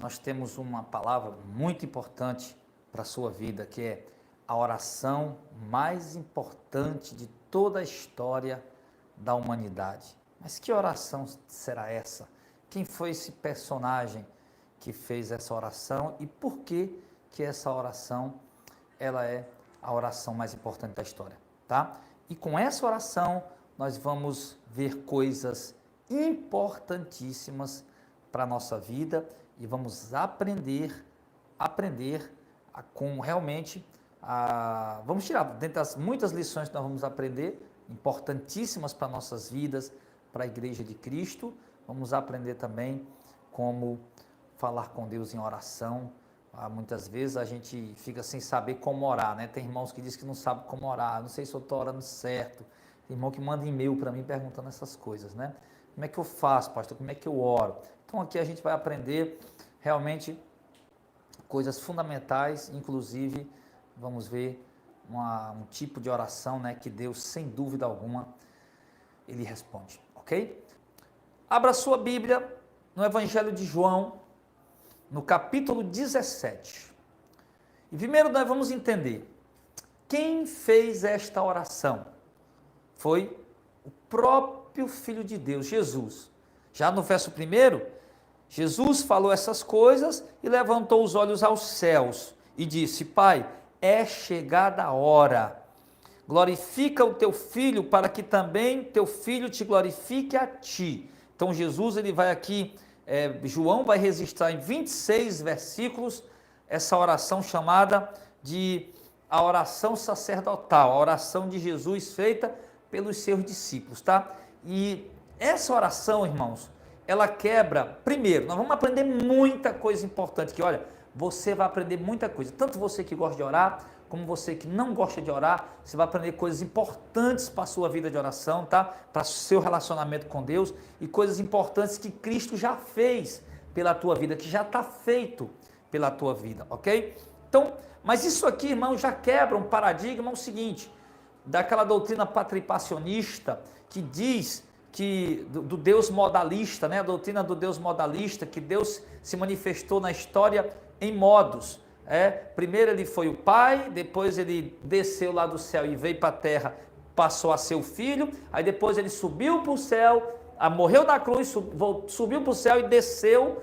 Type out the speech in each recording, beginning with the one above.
nós temos uma palavra muito importante para a sua vida, que é a oração mais importante de toda a história da humanidade. Mas que oração será essa? Quem foi esse personagem que fez essa oração e por que essa oração ela é a oração mais importante da história, tá? E com essa oração nós vamos ver coisas importantíssimas para a nossa vida e vamos aprender com realmente, vamos tirar dentre as muitas lições que nós vamos aprender, importantíssimas para nossas vidas, para a Igreja de Cristo. Vamos aprender também como falar com Deus em oração. Muitas vezes a gente fica sem saber como orar, né? Tem irmãos que dizem que não sabem como orar, não sei se eu estou orando certo. Tem irmão que manda e-mail para mim perguntando essas coisas, né? Como é que eu faço, pastor? Como é que eu oro? Então aqui a gente vai aprender realmente coisas fundamentais, inclusive vamos ver um tipo de oração, né, que Deus, sem dúvida alguma, Ele responde, ok? Abra sua Bíblia no Evangelho de João, no capítulo 17. E primeiro nós vamos entender, quem fez esta oração? Foi o próprio Filho de Deus, Jesus. Já no verso 1, Jesus falou essas coisas e levantou os olhos aos céus e disse: Pai, é chegada a hora, glorifica o teu Filho para que também teu Filho te glorifique a ti. Então Jesus, ele vai aqui, João vai registrar em 26 versículos essa oração chamada de a oração sacerdotal, a oração de Jesus feita pelos seus discípulos, tá? E essa oração, irmãos, ela quebra, primeiro, nós vamos aprender muita coisa importante, que olha, você vai aprender muita coisa, tanto você que gosta de orar, como você que não gosta de orar, você vai aprender coisas importantes para a sua vida de oração, tá? Para o seu relacionamento com Deus, e coisas importantes que Cristo já fez pela tua vida, que já está feito pela tua vida, ok? Então, mas isso aqui, irmão, já quebra um paradigma, o seguinte, daquela doutrina patripassionista, que diz que do Deus modalista, né? A doutrina do Deus modalista, que Deus se manifestou na história em modos. Primeiro ele foi o Pai, depois ele desceu lá do céu e veio para a terra, passou a ser o Filho, aí depois ele subiu para o céu, morreu na cruz, subiu para o céu e desceu,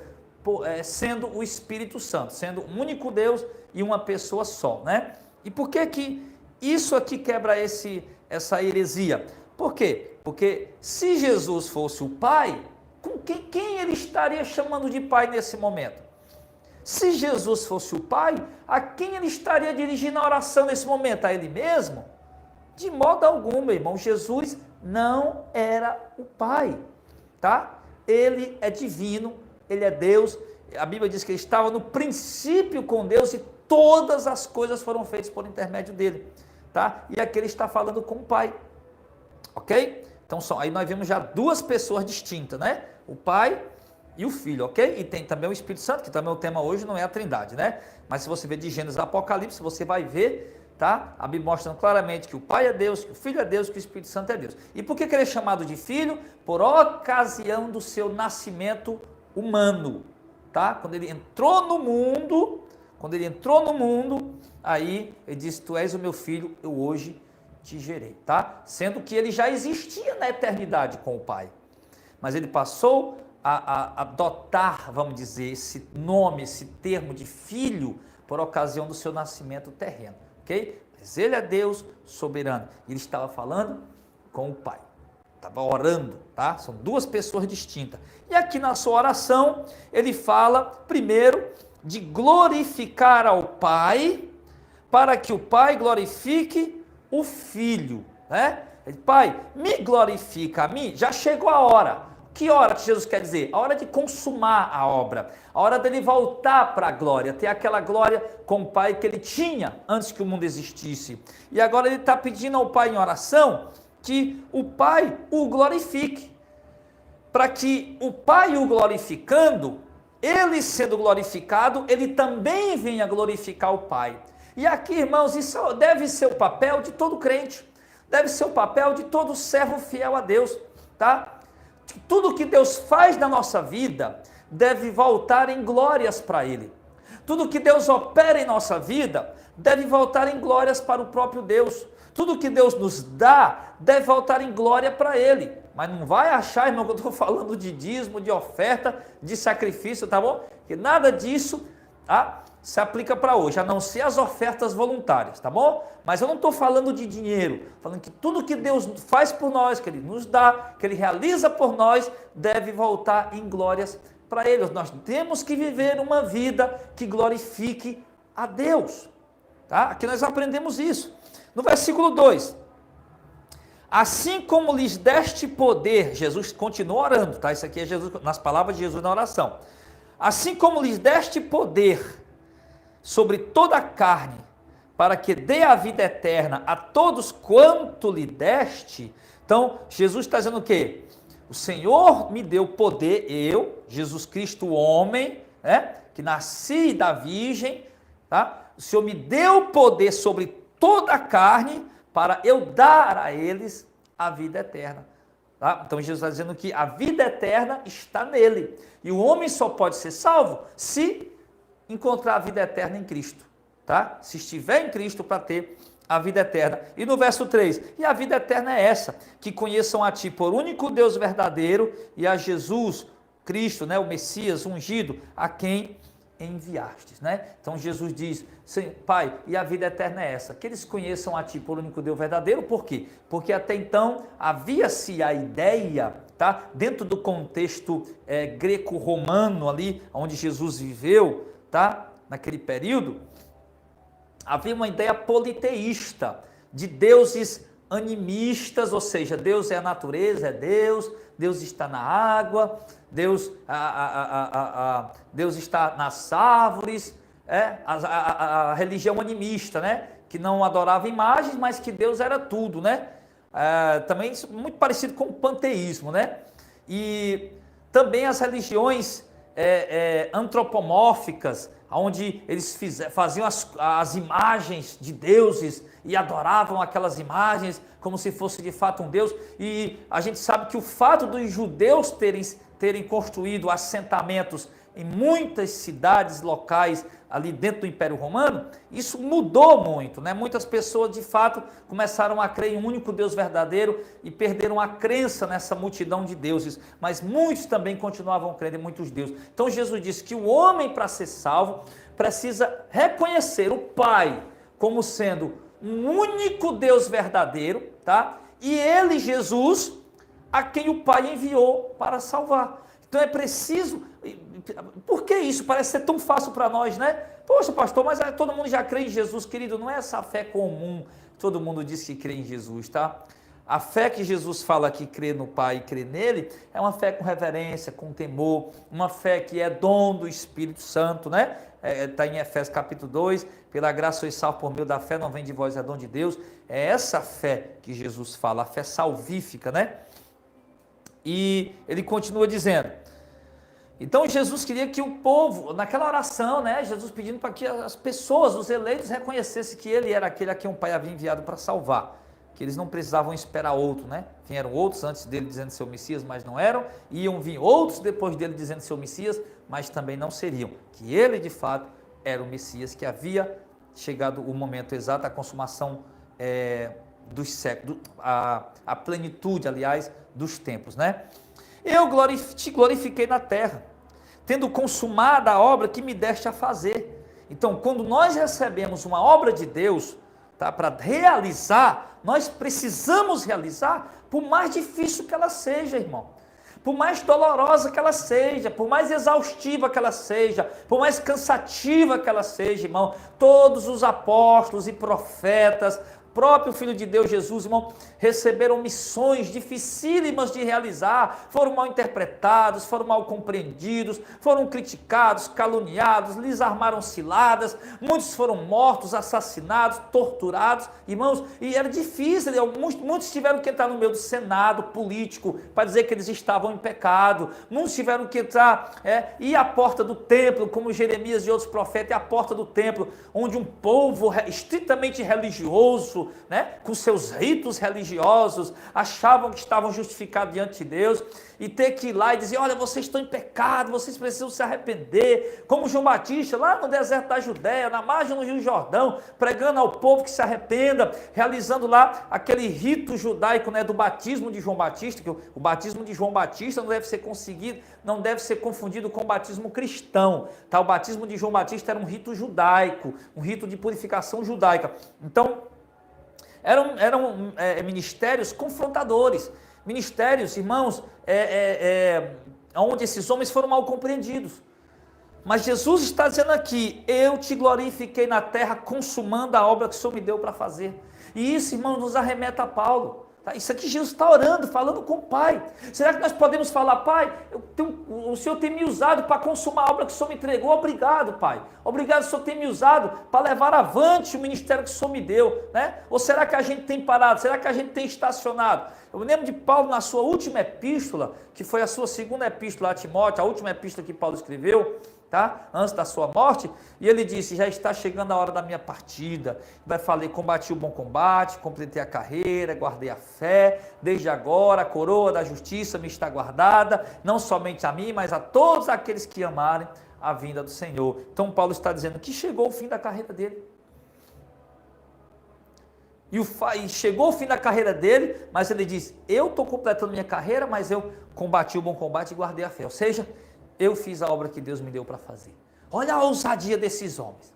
sendo o Espírito Santo, sendo um único Deus e uma pessoa só, né? E por que isso aqui quebra essa heresia? Por quê? Porque se Jesus fosse o Pai, com quem ele estaria chamando de Pai nesse momento? Se Jesus fosse o Pai, a quem ele estaria dirigindo a oração nesse momento? A ele mesmo? De modo algum, meu irmão. Jesus não era o Pai, tá? Ele é divino, ele é Deus. A Bíblia diz que ele estava no princípio com Deus e todas as coisas foram feitas por intermédio dele, tá? E aqui ele está falando com o Pai, ok? Então aí nós vemos já duas pessoas distintas, né? O Pai e o Filho, ok? E tem também o Espírito Santo, que também o tema hoje não é a Trindade, né? Mas se você ver de Gênesis a Apocalipse, você vai ver, tá? A Bíblia mostrando claramente que o Pai é Deus, que o Filho é Deus, que o Espírito Santo é Deus. E por que ele é chamado de Filho? Por ocasião do seu nascimento humano, tá? Quando ele entrou no mundo, aí ele disse: Tu és o meu Filho, eu hoje te gerei, tá? Sendo que ele já existia na eternidade com o Pai, mas ele passou a adotar, vamos dizer, esse nome, esse termo de filho, por ocasião do seu nascimento terreno, ok? Mas ele é Deus soberano, ele estava falando com o Pai, estava orando, tá? São duas pessoas distintas. E aqui na sua oração, ele fala, primeiro, de glorificar ao Pai, para que o Pai glorifique o Filho, né? Pai, me glorifica a mim, já chegou a hora. Que hora que Jesus quer dizer? A hora de consumar a obra, a hora dele voltar para a glória, ter aquela glória com o Pai que ele tinha antes que o mundo existisse. E agora ele está pedindo ao Pai em oração que o Pai o glorifique, para que o Pai o glorificando, ele sendo glorificado, ele também venha glorificar o Pai. E aqui, irmãos, isso deve ser o papel de todo crente, deve ser o papel de todo servo fiel a Deus, tá? Tudo que Deus faz na nossa vida deve voltar em glórias para Ele. Tudo que Deus opera em nossa vida deve voltar em glórias para o próprio Deus. Tudo que Deus nos dá deve voltar em glória para Ele. Mas não vai achar, irmão, que eu estou falando de dízimo, de oferta, de sacrifício, tá bom? Que nada disso se aplica para hoje, a não ser as ofertas voluntárias, tá bom? Mas eu não estou falando de dinheiro, falando que tudo que Deus faz por nós, que Ele nos dá, que Ele realiza por nós, deve voltar em glórias para Ele. Nós temos que viver uma vida que glorifique a Deus, tá? Aqui nós aprendemos isso. No versículo 2, assim como lhes deste poder, Jesus continua orando, tá? Isso aqui é Jesus, nas palavras de Jesus na oração. Assim como lhes deste poder sobre toda a carne, para que dê a vida eterna a todos quanto lhe deste. Então, Jesus está dizendo o quê? O Senhor me deu poder, eu, Jesus Cristo, homem, né, que nasci da virgem, tá? O Senhor me deu poder sobre toda a carne, para eu dar a eles a vida eterna. Tá? Então Jesus está dizendo que a vida eterna está nele. E o homem só pode ser salvo se encontrar a vida eterna em Cristo. Tá? Se estiver em Cristo para ter a vida eterna. E no verso 3, e a vida eterna é essa, que conheçam a ti por único Deus verdadeiro e a Jesus Cristo, né, o Messias ungido, a quem enviastes, né? Então Jesus diz, Pai, e a vida eterna é essa, que eles conheçam a ti por único Deus verdadeiro. Por quê? Porque até então havia-se a ideia, tá? Dentro do contexto greco-romano ali, onde Jesus viveu, tá? Naquele período, havia uma ideia politeísta, de deuses animistas, ou seja, Deus é a natureza, é Deus, Deus está na água, Deus está nas árvores, a religião animista, né? Que não adorava imagens, mas que Deus era tudo, né? Também muito parecido com o panteísmo, né? E também as religiões antropomórficas, onde eles faziam as imagens de deuses e adoravam aquelas imagens como se fosse de fato um Deus. E a gente sabe que o fato dos judeus terem construído assentamentos em muitas cidades locais ali dentro do Império Romano, isso mudou muito, né? Muitas pessoas de fato começaram a crer em um único Deus verdadeiro e perderam a crença nessa multidão de deuses, mas muitos também continuavam crendo em muitos deuses. Então Jesus disse que o homem, para ser salvo, precisa reconhecer o Pai como sendo um único Deus verdadeiro, tá? E ele, Jesus, a quem o Pai enviou para salvar. Então é preciso. Por que isso? Parece ser tão fácil para nós, né? Poxa, pastor, mas todo mundo já crê em Jesus, querido. Não é essa fé comum. Todo mundo diz que crê em Jesus, tá? A fé que Jesus fala que crê no Pai e crê nele é uma fé com reverência, com temor, uma fé que é dom do Espírito Santo, né? Está em Efésios capítulo 2, pela graça sois salvos por meio da fé, não vem de vós, é dom de Deus. É essa fé que Jesus fala, a fé salvífica, né? E ele continua dizendo, então Jesus queria que o povo, naquela oração, né, Jesus pedindo para que as pessoas, os eleitos, reconhecessem que ele era aquele a quem o Pai havia enviado para salvar, que eles não precisavam esperar outro, né? Vieram outros antes dele dizendo ser o Messias, mas não eram, e iam vir outros depois dele dizendo ser o Messias, mas também não seriam, que ele de fato era o Messias, que havia chegado o momento exato, a consumação dos séculos, a plenitude, aliás, dos tempos, né? Eu te glorifiquei na terra, tendo consumada a obra que me deste a fazer. Então, quando nós recebemos uma obra de Deus, tá, para realizar, nós precisamos realizar, por mais difícil que ela seja, irmão. Por mais dolorosa que ela seja, por mais exaustiva que ela seja, por mais cansativa que ela seja, irmão. Todos os apóstolos e profetas, próprio Filho de Deus Jesus, irmão, receberam missões dificílimas de realizar, foram mal interpretados, foram mal compreendidos, foram criticados, caluniados, lhes armaram ciladas, muitos foram mortos, assassinados, torturados, irmãos, e era difícil, muitos tiveram que entrar no meio do Senado político para dizer que eles estavam em pecado, muitos tiveram que entrar, ir à porta do templo, como Jeremias e outros profetas, e à porta do templo, onde um povo estritamente religioso, falso, né? Com seus ritos religiosos, achavam que estavam justificados diante de Deus, e ter que ir lá e dizer, olha, vocês estão em pecado, vocês precisam se arrepender, como João Batista, lá no deserto da Judéia, na margem do Rio Jordão, pregando ao povo que se arrependa, realizando lá aquele rito judaico, né, do batismo de João Batista, que o batismo de João Batista não deve ser confundido com o batismo cristão, tá? O batismo de João Batista era um rito judaico, um rito de purificação judaica. Então, eram ministérios confrontadores, ministérios, irmãos, onde esses homens foram mal compreendidos. Mas Jesus está dizendo aqui, eu te glorifiquei na terra, consumando a obra que o Senhor me deu para fazer. E isso, irmãos, nos arremeta a Paulo. Tá? Isso aqui Jesus está orando, falando com o Pai. Será que nós podemos falar, Pai, o Senhor tem me usado para consumar a obra que o Senhor me entregou? Obrigado, Pai. Obrigado, o Senhor tem me usado para levar avante o ministério que o Senhor me deu. Né? Ou será que a gente tem parado? Será que a gente tem estacionado? Eu me lembro de Paulo na sua última epístola, que foi a sua segunda epístola a Timóteo, a última epístola que Paulo escreveu, tá? Antes da sua morte, e ele disse, já está chegando a hora da minha partida. Vai falar, combati o bom combate, completei a carreira, guardei a fé, desde agora a coroa da justiça me está guardada, não somente a mim, mas a todos aqueles que amarem a vinda do Senhor. Então Paulo está dizendo que chegou o fim da carreira dele. E chegou o fim da carreira dele, mas ele diz, eu estou completando minha carreira, mas eu combati o bom combate e guardei a fé. Ou seja, eu fiz a obra que Deus me deu para fazer. Olha a ousadia desses homens.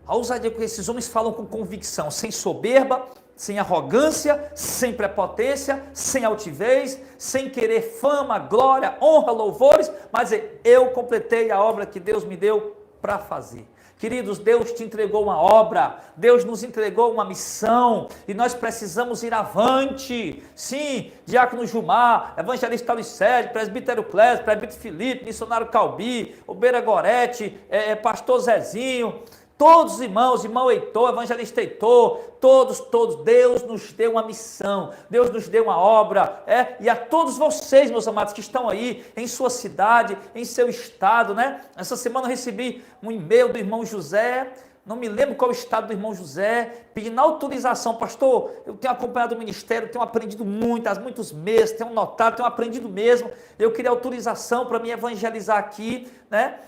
A ousadia que esses homens falam com convicção, sem soberba, sem arrogância, sem prepotência, sem altivez, sem querer fama, glória, honra, louvores, mas eu completei a obra que Deus me deu para fazer. Queridos, Deus te entregou uma obra, Deus nos entregou uma missão, e nós precisamos ir avante. Sim, Diácono Gilmar, Evangelista Alicete, Presbítero Clésio, Presbítero Filipe, Missionário Calbi, Obeira Gorete, Pastor Zezinho, todos os irmãos, irmão Heitor, Evangelista Heitor, todos, Deus nos deu uma missão, Deus nos deu uma obra, e a todos vocês, meus amados, que estão aí, em sua cidade, em seu estado, né? Essa semana eu recebi um e-mail do irmão José, não me lembro qual é o estado do irmão José, pedindo autorização, pastor, eu tenho acompanhado o ministério, tenho aprendido muitos meses, tenho notado, tenho aprendido mesmo, eu queria autorização para me evangelizar aqui, né?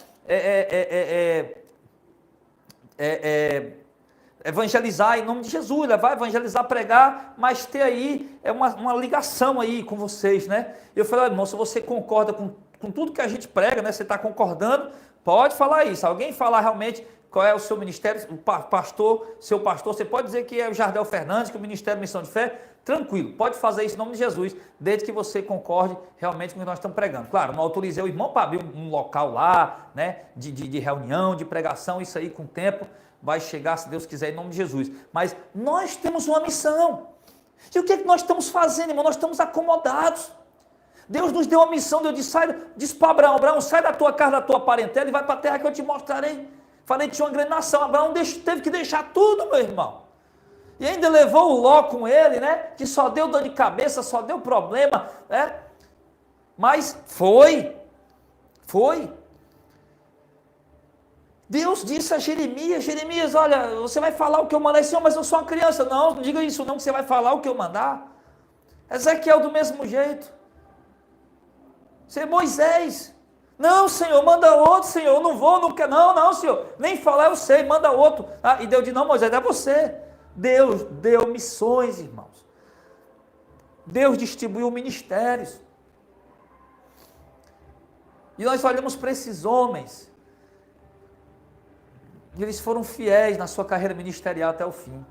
Evangelizar em nome de Jesus, vai evangelizar, pregar, mas ter aí uma ligação aí com vocês, né? Eu falei, irmão, se você concorda com tudo que a gente prega, né? Você está concordando, pode falar isso. Alguém falar realmente qual é o seu ministério, seu pastor, você pode dizer que é o Jardel Fernandes, que é o Ministério Missão de Fé, tranquilo, pode fazer isso em nome de Jesus, desde que você concorde realmente com o que nós estamos pregando. Claro, não autorizei o irmão para abrir um local lá, né, de reunião, de pregação, isso aí com o tempo vai chegar, se Deus quiser, em nome de Jesus. Mas nós temos uma missão. E o que é que nós estamos fazendo, irmão? Nós estamos acomodados. Deus nos deu uma missão, Deus disse para Abraão, sai da tua casa, da tua parentela e vai para a terra que eu te mostrarei. Falei que tinha uma grande nação. Abraão teve que deixar tudo, meu irmão. E ainda levou o Ló com ele, né? Que só deu dor de cabeça, só deu problema, né? Mas foi. Deus disse a Jeremias, olha, você vai falar o que eu mandar, Senhor, mas eu sou uma criança. Não diga isso não, que você vai falar o que eu mandar. Ezequiel do mesmo jeito. Você, Moisés, não, Senhor, manda outro, Senhor, eu não vou, não quero, não, Senhor, nem falar eu sei, manda outro. E Deus disse, não, Moisés, é você. Deus deu missões, irmãos. Deus distribuiu ministérios. E nós olhamos para esses homens, e eles foram fiéis na sua carreira ministerial até o fim.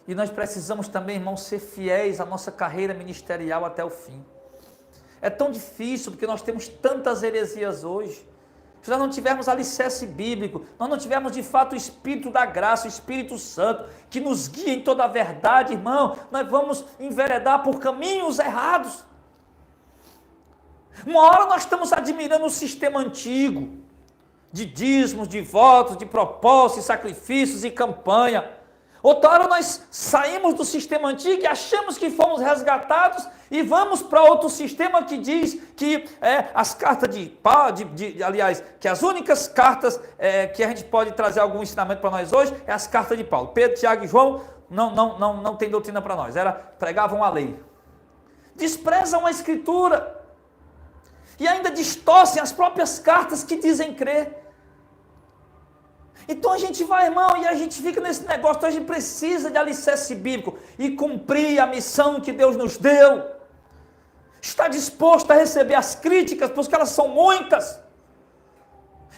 E nós precisamos também, irmãos, ser fiéis à nossa carreira ministerial até o fim. É tão difícil, porque nós temos tantas heresias hoje. Se nós não tivermos alicerce bíblico, nós não tivermos de fato o Espírito da graça, o Espírito Santo, que nos guia em toda a verdade, irmão, nós vamos enveredar por caminhos errados. Uma hora nós estamos admirando o sistema antigo, de dízimos, de votos, de propósitos, de sacrifícios e campanha. Outra hora nós saímos do sistema antigo e achamos que fomos resgatados e vamos para outro sistema que diz que as cartas aliás, que as únicas cartas que a gente pode trazer algum ensinamento para nós hoje é as cartas de Paulo. Pedro, Tiago e João não tem doutrina para nós, pregavam a lei. Desprezam a Escritura e ainda distorcem as próprias cartas que dizem crer. Então a gente vai, irmão, e a gente fica nesse negócio. Então a gente precisa de alicerce bíblico e cumprir a missão que Deus nos deu. Está disposto a receber as críticas, porque elas são muitas.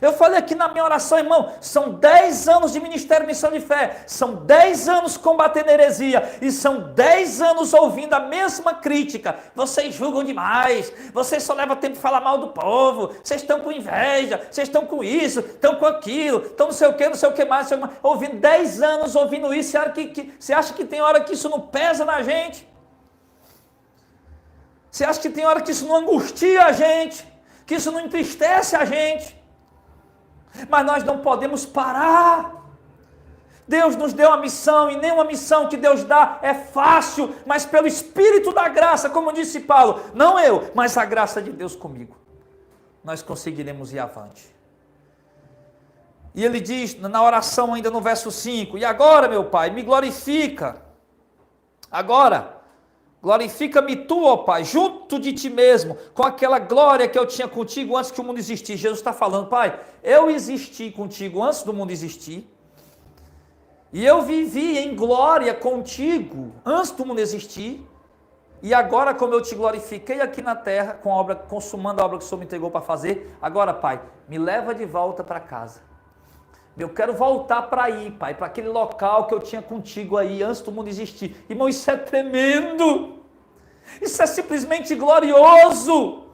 Eu falei aqui na minha oração, irmão, são 10 anos de ministério Missão de Fé, são 10 anos combatendo heresia, e são 10 anos ouvindo a mesma crítica. Vocês julgam demais, vocês só levam tempo de falar mal do povo, vocês estão com inveja, vocês estão com isso, estão com aquilo, estão não sei o que mais, ouvindo 10 anos ouvindo isso. Você acha que tem hora que isso não pesa na gente? Você acha que tem hora que isso não angustia a gente, que isso não entristece a gente? Mas nós não podemos parar. Deus nos deu uma missão, e nenhuma missão que Deus dá é fácil, mas pelo Espírito da graça, como disse Paulo, não eu, mas a graça de Deus comigo, nós conseguiremos ir avante. E ele diz na oração ainda no verso 5, e agora, meu Pai, me glorifica, agora, glorifica-me tu, ó Pai, junto de ti mesmo, com aquela glória que eu tinha contigo antes que o mundo existisse. Jesus está falando, Pai, eu existi contigo antes do mundo existir, e eu vivi em glória contigo antes do mundo existir, e agora como eu te glorifiquei aqui na terra, consumando a obra que o Senhor me entregou para fazer, agora, Pai, me leva de volta para casa. Eu quero voltar para aí, Pai, para aquele local que eu tinha contigo aí antes do mundo existir. Irmão, isso é tremendo. Isso é simplesmente glorioso.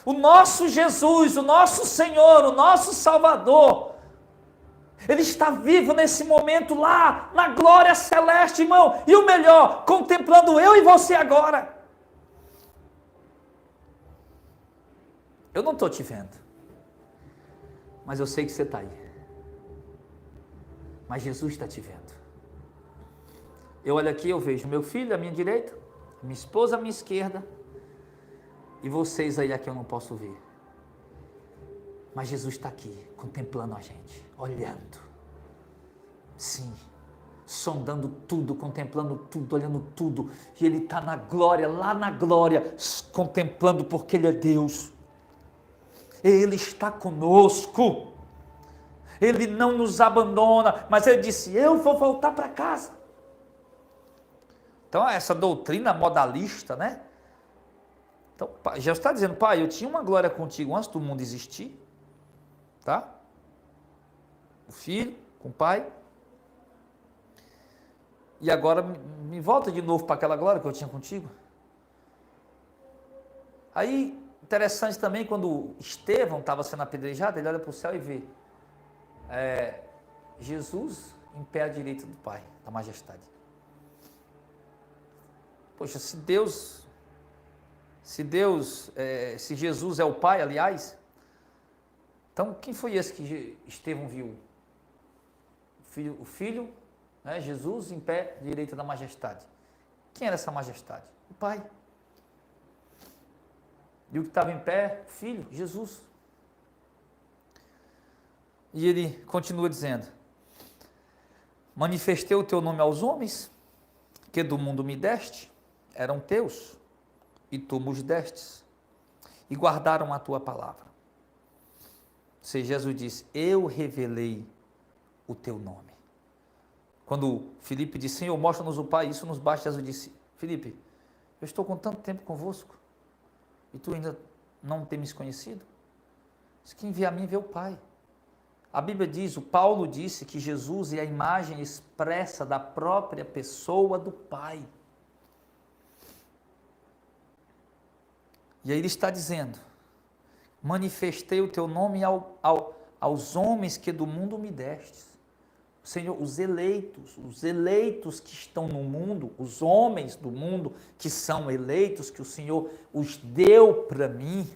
O nosso Jesus, o nosso Senhor, o nosso Salvador, Ele está vivo nesse momento lá, na glória celeste, irmão. E o melhor, contemplando eu e você agora. Eu não estou te vendo, mas eu sei que você está aí. Mas Jesus está te vendo. Eu olho aqui, eu vejo meu filho à minha direita, minha esposa à minha esquerda, e vocês aí a quem eu não posso ver. Mas Jesus está aqui, contemplando a gente, olhando. Sim, sondando tudo, contemplando tudo, olhando tudo. E Ele está na glória, lá na glória, contemplando porque Ele é Deus. Ele está conosco. Ele não nos abandona, mas Ele disse, eu vou voltar para casa. Então, essa doutrina modalista, né? Então, Jesus está dizendo, Pai, eu tinha uma glória contigo antes do mundo existir, tá? O Filho, com o Pai. E agora me volta de novo para aquela glória que eu tinha contigo. Aí, interessante também, quando Estevão estava sendo apedrejado, ele olha para o céu e vê Jesus em pé à direita do Pai, da majestade. Poxa, se Jesus é o Pai, aliás, então quem foi esse que Estevão viu? O Filho, né, Jesus em pé à direita da majestade. Quem era essa majestade? O Pai. E o que estava em pé? O Filho, Jesus. E ele continua dizendo, manifestei o teu nome aos homens, que do mundo me deste, eram teus, e tu nos destes, e guardaram a tua palavra. Ou seja, Jesus disse, eu revelei o teu nome. Quando Filipe disse, Senhor, mostra-nos o Pai, isso nos basta, Jesus disse, Filipe, eu estou com tanto tempo convosco, e tu ainda não tem me conhecido? Diz, quem vê a mim vê o Pai. A Bíblia diz, o Paulo disse que Jesus é a imagem expressa da própria pessoa do Pai. E aí ele está dizendo, manifestei o teu nome aos homens que do mundo me destes. Senhor, os eleitos que estão no mundo, os homens do mundo que são eleitos, que o Senhor os deu para mim,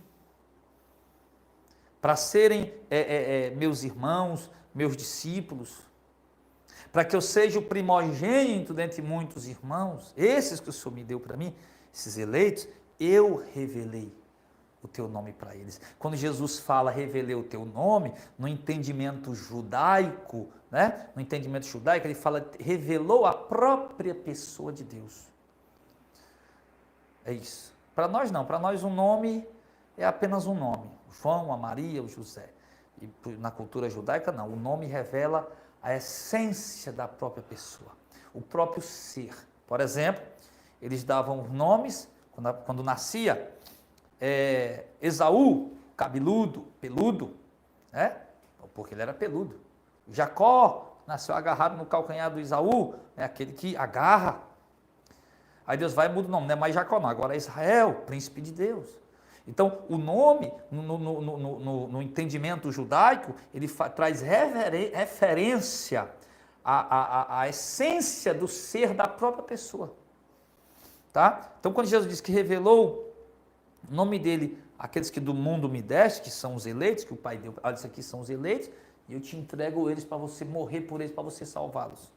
para serem meus irmãos, meus discípulos, para que eu seja o primogênito dentre muitos irmãos, esses que o Senhor me deu para mim, esses eleitos, eu revelei o teu nome para eles. Quando Jesus fala revelei o teu nome, no entendimento judaico, né? No entendimento judaico, ele fala revelou a própria pessoa de Deus. É isso. Para nós não, para nós um nome é apenas um nome. O João, a Maria, o José. E na cultura judaica não, o nome revela a essência da própria pessoa, o próprio ser. Por exemplo, eles davam nomes, quando nascia Esaú, cabeludo, peludo, né? Porque ele era peludo. Jacó nasceu agarrado no calcanhar do Esaú, é aquele que agarra. Aí Deus vai e muda o nome, não é mais Jacó não, agora é Israel, príncipe de Deus. Então, o nome, no entendimento judaico, ele traz referência à essência do ser da própria pessoa. Tá? Então, quando Jesus diz que revelou o nome dele, aqueles que do mundo me deste, que são os eleitos, que o Pai deu, olha, isso aqui são os eleitos, e eu te entrego eles para você morrer por eles, para você salvá-los.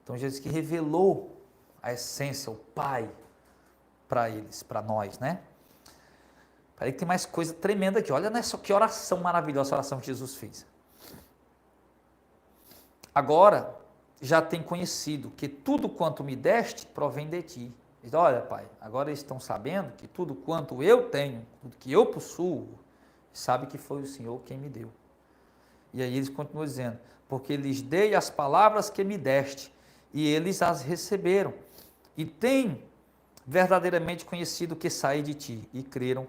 Então, Jesus que revelou a essência, o Pai, para eles, para nós, né? Peraí que tem mais coisa tremenda aqui. Olha só que oração maravilhosa, a oração que Jesus fez. Agora, já tem conhecido que tudo quanto me deste provém de ti. Diz, olha, Pai, agora eles estão sabendo que tudo quanto eu tenho, tudo que eu possuo, sabe que foi o Senhor quem me deu. E aí eles continuam dizendo, porque lhes dei as palavras que me deste, e eles as receberam, e têm verdadeiramente conhecido que saí de ti, e creram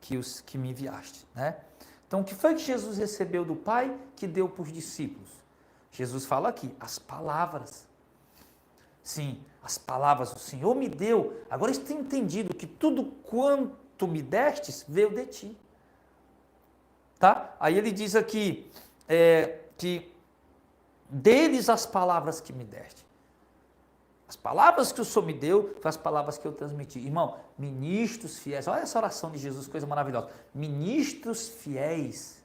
que os que me enviaste, né? Então, o que foi que Jesus recebeu do Pai que deu para os discípulos? Jesus fala aqui, as palavras. Sim, as palavras o Senhor me deu. Agora eles têm entendido que tudo quanto me destes veio de ti. Tá? Aí ele diz aqui que deles as palavras que me deste. As palavras que o Senhor me deu, foram as palavras que eu transmiti. Irmão, ministros fiéis, olha essa oração de Jesus, coisa maravilhosa. Ministros fiéis.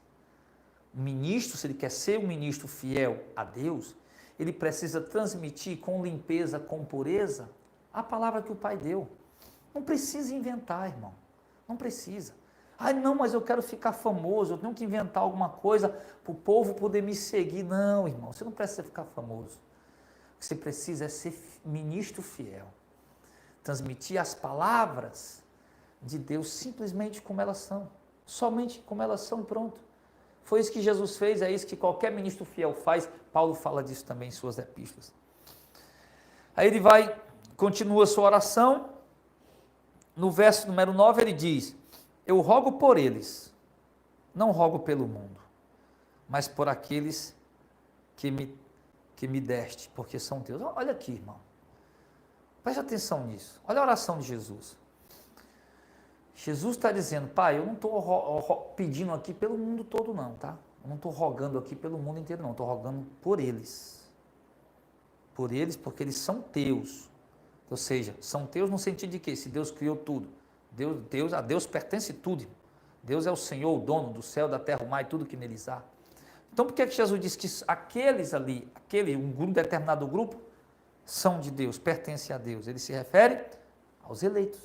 O ministro, se ele quer ser um ministro fiel a Deus, ele precisa transmitir com limpeza, com pureza, a palavra que o Pai deu. Não precisa inventar, irmão. Não precisa. Ai, não, mas eu quero ficar famoso, eu tenho que inventar alguma coisa para o povo poder me seguir. Não, irmão, você não precisa ficar famoso. O que você precisa é ser ministro fiel. Transmitir as palavras de Deus simplesmente como elas são. Somente como elas são, pronto. Foi isso que Jesus fez, é isso que qualquer ministro fiel faz. Paulo fala disso também em suas epístolas. Aí ele continua a sua oração. No verso número 9 ele diz, eu rogo por eles, não rogo pelo mundo, mas por aqueles que me deste, porque são teus. Olha aqui, irmão. Preste atenção nisso. Olha a oração de Jesus. Jesus está dizendo, Pai, eu não estou pedindo aqui pelo mundo todo não, tá? Eu não estou rogando aqui pelo mundo inteiro não, estou rogando por eles. Por eles, porque eles são teus. Ou seja, são teus no sentido de que se Deus criou tudo, a Deus pertence tudo. Deus é o Senhor, o dono do céu, da terra, o mar e tudo que neles há. Então por que Jesus diz que aqueles ali, um determinado grupo, são de Deus, pertencem a Deus? Ele se refere aos eleitos.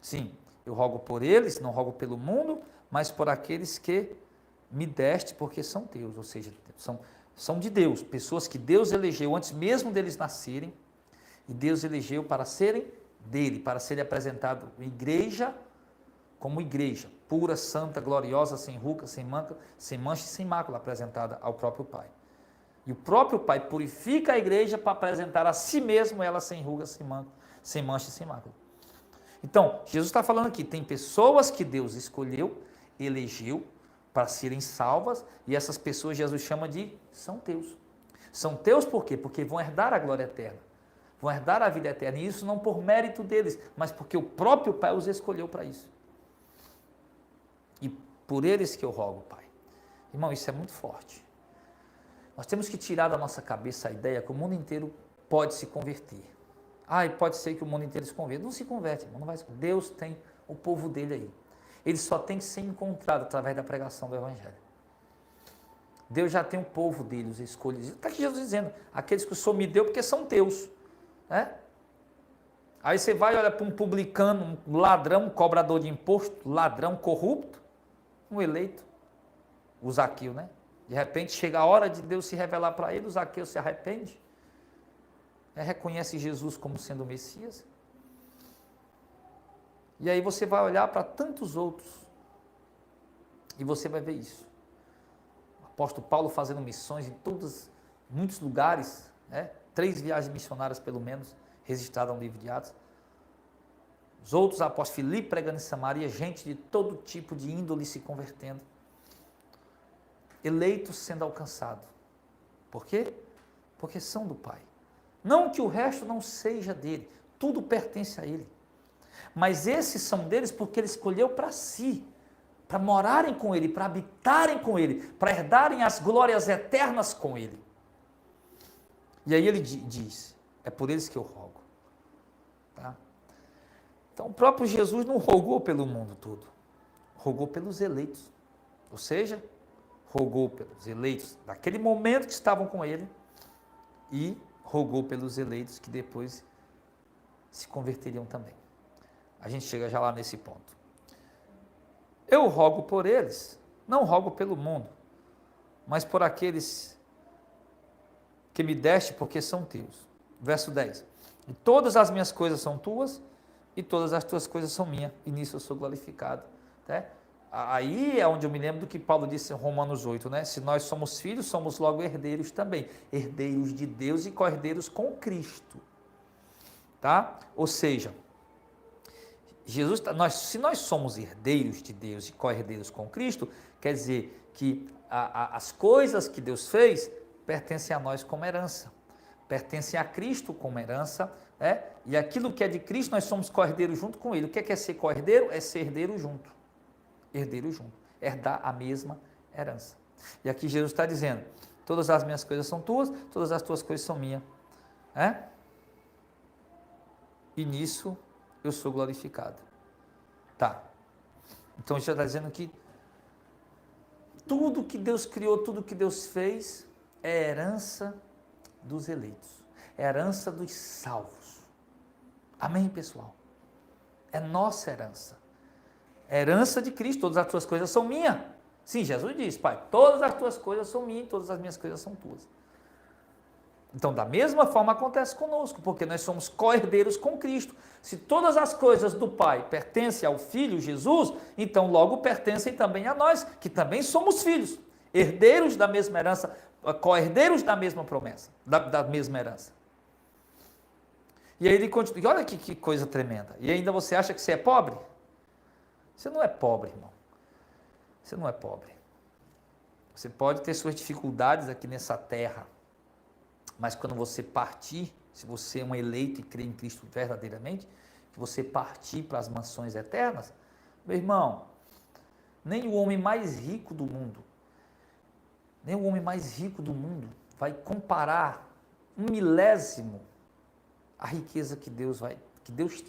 Sim, eu rogo por eles, não rogo pelo mundo, mas por aqueles que me deste, porque são teus, ou seja, são de Deus, pessoas que Deus elegeu antes mesmo deles nascerem, e Deus elegeu para serem dele, para serem apresentado como igreja, pura, santa, gloriosa, sem ruga, sem mancha e sem mácula, apresentada ao próprio Pai. E o próprio Pai purifica a igreja para apresentar a si mesmo ela sem ruga, sem mancha e sem mácula. Então, Jesus está falando aqui, tem pessoas que Deus escolheu, elegeu para serem salvas, e essas pessoas Jesus chama de são teus. São teus por quê? Porque vão herdar a glória eterna, vão herdar a vida eterna, e isso não por mérito deles, mas porque o próprio Pai os escolheu para isso. E por eles que eu rogo, Pai. Irmão, isso é muito forte. Nós temos que tirar da nossa cabeça a ideia que o mundo inteiro pode se converter. E pode ser que o mundo inteiro se converta. Não se converte, irmão, não vai se converter. Deus tem o povo dele aí. Ele só tem que ser encontrado através da pregação do Evangelho. Deus já tem um povo dele, os escolhidos. Está aqui Jesus dizendo, aqueles que o Senhor me deu porque são teus. Né? Aí você vai, olha para um publicano, um ladrão, um cobrador de imposto, ladrão corrupto, um eleito, o Zaqueu, né? De repente chega a hora de Deus se revelar para ele, o Zaqueu se arrepende, reconhece Jesus como sendo o Messias. E aí você vai olhar para tantos outros e você vai ver isso. O apóstolo Paulo fazendo missões em muitos lugares, 3 viagens missionárias pelo menos, registradas no livro de Atos. Os outros apóstolos, Filipe pregando em Samaria, gente de todo tipo de índole se convertendo. Eleitos sendo alcançados. Por quê? Porque são do Pai. Não que o resto não seja dele, tudo pertence a ele. Mas esses são deles porque ele escolheu para si, para morarem com ele, para habitarem com ele, para herdarem as glórias eternas com ele. E aí ele diz, é por eles que eu rogo. Tá? Então o próprio Jesus não rogou pelo mundo todo, rogou pelos eleitos. Ou seja, rogou pelos eleitos daquele momento que estavam com ele e rogou pelos eleitos que depois se converteriam também. A gente chega já lá nesse ponto. Eu rogo por eles, não rogo pelo mundo, mas por aqueles que me deste porque são teus. Verso 10. E todas as minhas coisas são tuas e todas as tuas coisas são minhas, e nisso eu sou glorificado. Né? Aí é onde eu me lembro do que Paulo disse em Romanos 8, né? Se nós somos filhos, somos logo herdeiros também, herdeiros de Deus e co-herdeiros com Cristo. Tá? Ou seja, Jesus, se nós somos herdeiros de Deus e co-herdeiros com Cristo, quer dizer que as coisas que Deus fez pertencem a nós como herança, pertencem a Cristo como herança, e aquilo que é de Cristo nós somos co-herdeiros junto com Ele. O que é ser co-herdeiro? É ser herdeiro junto, herdar a mesma herança. E aqui Jesus está dizendo, todas as minhas coisas são tuas, todas as tuas coisas são minhas, e nisso eu sou glorificado. Tá. Então já está dizendo que tudo que Deus criou, tudo que Deus fez é herança dos eleitos, é herança dos salvos. Amém, pessoal? É nossa herança. É herança de Cristo, todas as tuas coisas são minhas. Sim, Jesus diz, Pai, todas as tuas coisas são minhas, todas as minhas coisas são tuas. Então, da mesma forma acontece conosco, porque nós somos co-herdeiros com Cristo. Se todas as coisas do Pai pertencem ao Filho Jesus, então logo pertencem também a nós, que também somos filhos, herdeiros da mesma herança, co-herdeiros da mesma promessa, da mesma herança. E aí ele continua, e olha que coisa tremenda, e ainda você acha que você é pobre? Você não é pobre, irmão. Você não é pobre. Você pode ter suas dificuldades aqui nessa terra, mas quando você partir, se você é um eleito e crê em Cristo verdadeiramente, que você partir para as mansões eternas, meu irmão, nem o homem mais rico do mundo, vai comparar 1/1000 a riqueza que Deus